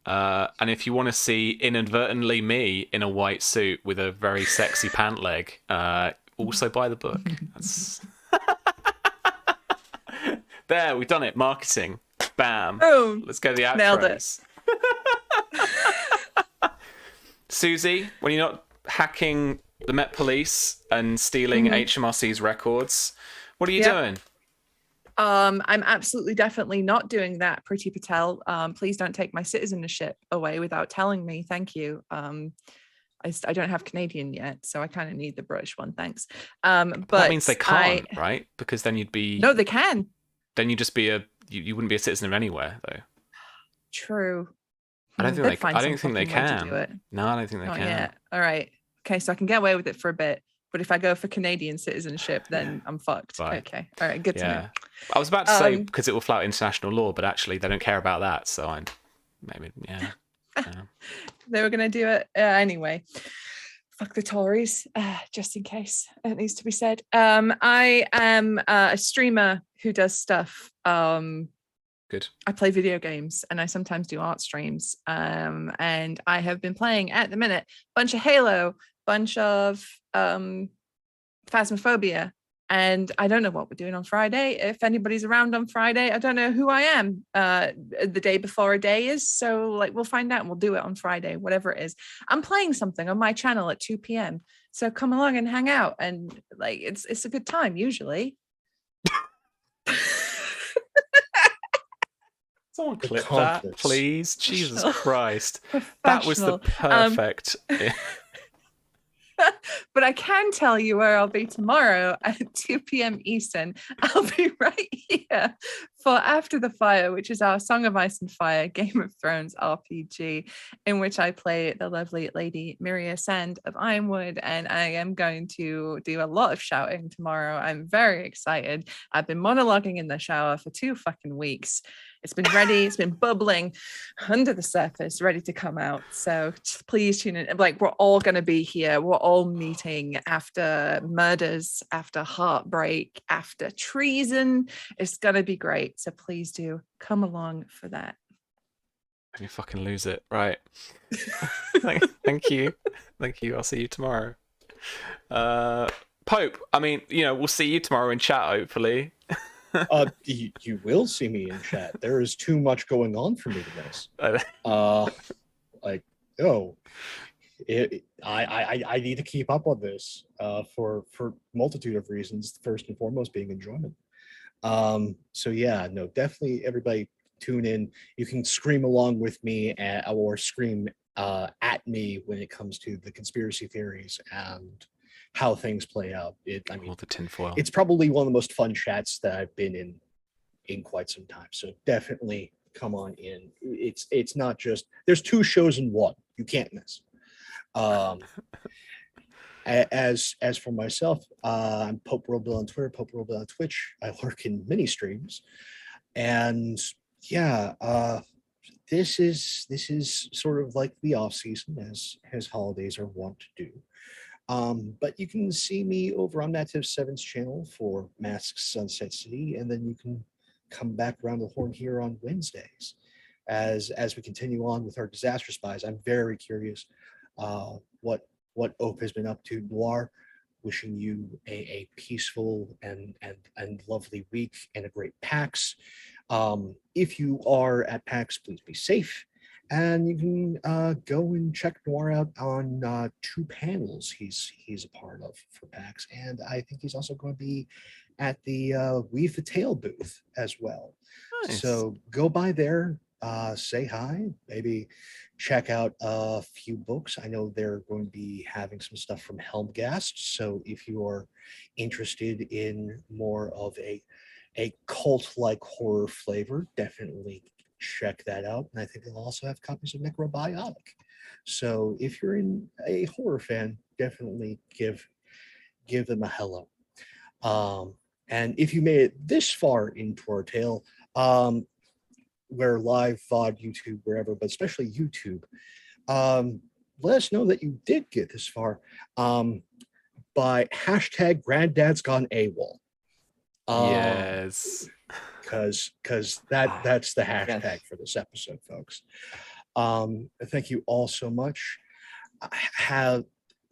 And if you want to see inadvertently me in a white suit with a very sexy pant leg, also buy the book. That's... There, we've done it. Marketing. Bam. Boom. Let's go to the outros. Nailed it. Susie, when you're not hacking the Met Police and stealing HMRC's records, what are you doing? I'm absolutely definitely not doing that, Priti Patel. Please don't take my citizenship away without telling me. Thank you. I don't have Canadian yet, so I kind of need the British one. Thanks. But that means they can't, right? Because then you'd be... No, they can. Then you'd just be you wouldn't be a citizen of anywhere, though. True. I don't think they can. Do it. No, I don't think they can. Yeah. All right. Okay, so I can get away with it for a bit. But if I go for Canadian citizenship, then I'm fucked. Bye. Okay. All right. Good to know. I was about to say because it will flout international law, but actually they don't care about that. So I'm maybe, yeah. They were going to do it anyway. Fuck the Tories, just in case it needs to be said. I am a streamer who does stuff. Good. I play video games and I sometimes do art streams. And I have been playing at the minute bunch of Halo, bunch of Phasmophobia, and I don't know what we're doing on Friday. If anybody's around on Friday, I don't know who I am the day before a day is, so like we'll find out and we'll do it on Friday, whatever it is. I'm playing something on my channel at 2 p.m, so come along and hang out, and like it's a good time usually. Someone clip that, please. Jesus Christ. That was the perfect... But I can tell you where I'll be tomorrow at 2 p.m. Eastern. I'll be right here for After the Fire, which is our Song of Ice and Fire Game of Thrones RPG, in which I play the lovely Lady Miria Sand of Ironwood, and I am going to do a lot of shouting tomorrow. I'm very excited. I've been monologuing in the shower for 2 fucking weeks. It's been ready. It's been bubbling under the surface, ready to come out. So please tune in. Like, we're all going to be here. We're all meeting after murders, after heartbreak, after treason. It's going to be great. So please do come along for that. Let me fucking lose it. Right. Thank you. Thank you. I'll see you tomorrow. Pope, I mean, we'll see you tomorrow in chat, hopefully. You will see me in chat. There is too much going on for me to miss. I need to keep up on this for multitude of reasons. First and foremost, being enjoyment. So yeah, no, definitely everybody tune in. You can scream along with me or scream at me when it comes to the conspiracy theories and how things play out. All the tinfoil. It's probably one of the most fun chats that I've been in quite some time. So definitely come on in. It's not just, there's 2 shows in one. You can't miss. As for myself, I'm Pope World Bill on Twitter, Pope World Bill on Twitch. I lurk in mini streams, and yeah, this is sort of like the off season as holidays are wont to do. But you can see me over on Native 7's channel for Masks Sunset City, and then you can come back around the horn here on Wednesdays as we continue on with our Disaster Spies. I'm very curious what Ope has been up to. Noir, wishing you a peaceful and lovely week and a great PAX. If you are at PAX, please be safe. And you can go and check Noir out on 2 panels he's a part of for PAX. And I think he's also going to be at the Weave the Tail booth as well. Nice. So go by there, say hi, maybe check out a few books. I know they're going to be having some stuff from Helmgast. So if you are interested in more of a cult-like horror flavor, definitely check that out. And I think they'll also have copies of Necrobiotic. So if you're a horror fan, definitely give them a hello. And if you made it this far into our tale, where live VOD, YouTube, wherever, but especially YouTube, let us know that you did get this far by hashtag Granddad's Gone AWOL. Yes. Because that's the hashtag Yes. for this episode, folks. Thank you all so much.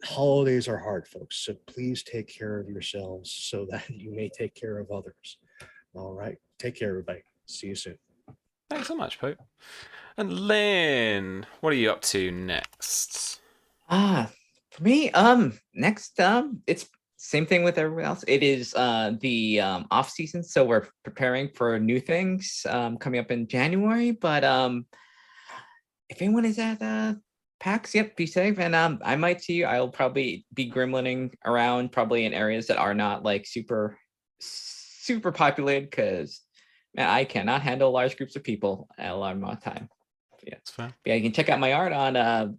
Holidays are hard, folks, so please take care of yourselves so that you may take care of others. All right, take care, everybody. See you soon. Thanks so much, Pope. And Lynn, what are you up to next? For me, next, it's same thing with everyone else. It is the off season, so we're preparing for new things coming up in January. But if anyone is at PAX, yep, be safe. And I might see you. I'll probably be gremlining around, probably in areas that are not like super populated, because man, I cannot handle large groups of people at a large amount of time. Yeah, That's fair. Yeah, you can check out my art on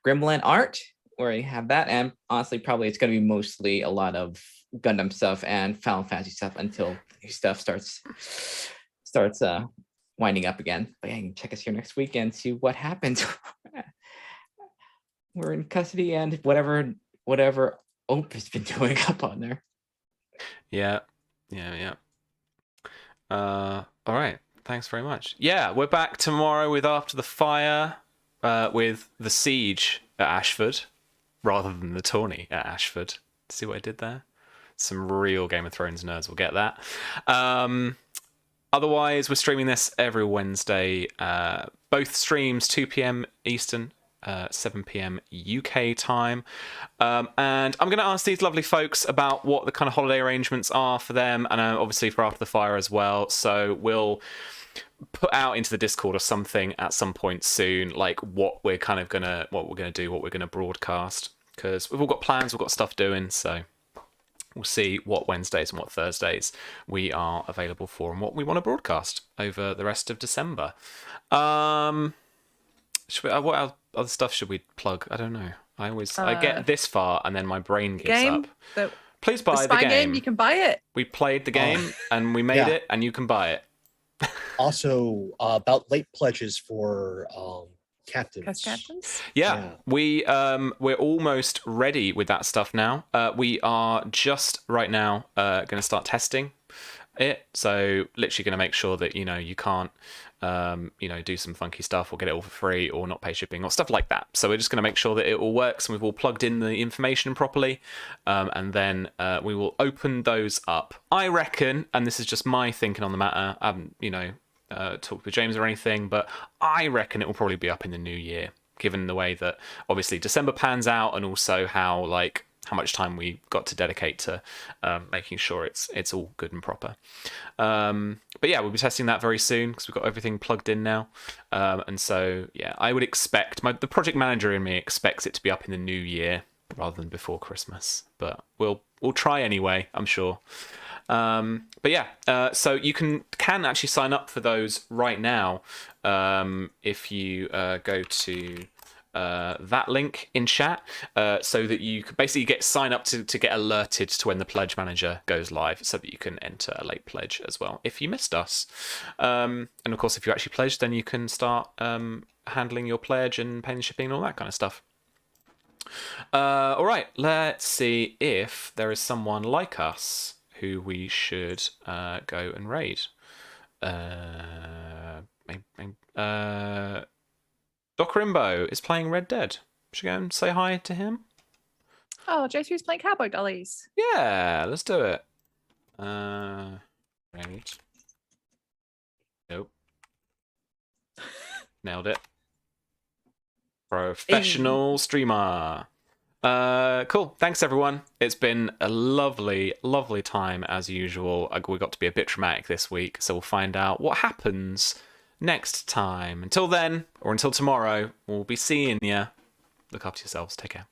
Gremlin Art, where you have that, and honestly, probably it's going to be mostly a lot of Gundam stuff and Final Fantasy stuff until new stuff starts winding up again. But yeah, you can check us here next week and see what happens. We're in custody, and whatever Ope has been doing up on there. Yeah. All right. Thanks very much. Yeah, we're back tomorrow with After the Fire, with the siege at Ashford, rather than the tourney at Ashford. See what I did there? Some real Game of Thrones nerds will get that. Otherwise, we're streaming this every Wednesday. Both streams, 2 p.m. Eastern, 7 p.m. UK time. And I'm going to ask these lovely folks about what the kind of holiday arrangements are for them, and obviously for After the Fire as well. So we'll put out into the Discord or something at some point soon, like what we're gonna do, what we're gonna broadcast, because we've all got plans, we've got stuff doing, so we'll see what Wednesdays and what Thursdays we are available for and what we want to broadcast over the rest of December. What other stuff should we plug? I don't know. I get this far and then my brain gives up. Please buy the Spy game. You can buy it. We played the game and we made it, and you can buy it. Also, about late pledges for captains. Yeah. We're almost ready with that stuff now. We are just right now going to start testing it. So literally going to make sure that you can't do some funky stuff or get it all for free or not pay shipping or stuff like that. So we're just going to make sure that it all works and we've all plugged in the information properly, and then we will open those up. I reckon, and this is just my thinking on the matter, talk with James or anything, but I reckon it will probably be up in the new year, given the way that obviously December pans out, and also how much time we got to dedicate to making sure it's all good and proper. But yeah, we'll be testing that very soon because we've got everything plugged in now. And so yeah, I would expect the project manager in me expects it to be up in the new year rather than before Christmas. But we'll try anyway, I'm sure. But yeah, so you can actually sign up for those right now if you go to that link in chat, so that you could basically sign up to get alerted to when the pledge manager goes live, so that you can enter a late pledge as well if you missed us. And of course, if you actually pledged, then you can start handling your pledge and paying the shipping and all that kind of stuff. All right, let's see if there is someone like us who we should go and raid. Doc Rimbo is playing Red Dead. Should we go and say hi to him? Oh, J3's playing Cowboy Dollies. Yeah, let's do it. Raid. Nope. Nailed it. Professional streamer. Cool. Thanks, everyone. It's been a lovely, lovely time as usual. We got to be a bit dramatic this week, so we'll find out what happens next time. Until then, or until tomorrow, we'll be seeing you. Look after yourselves. Take care.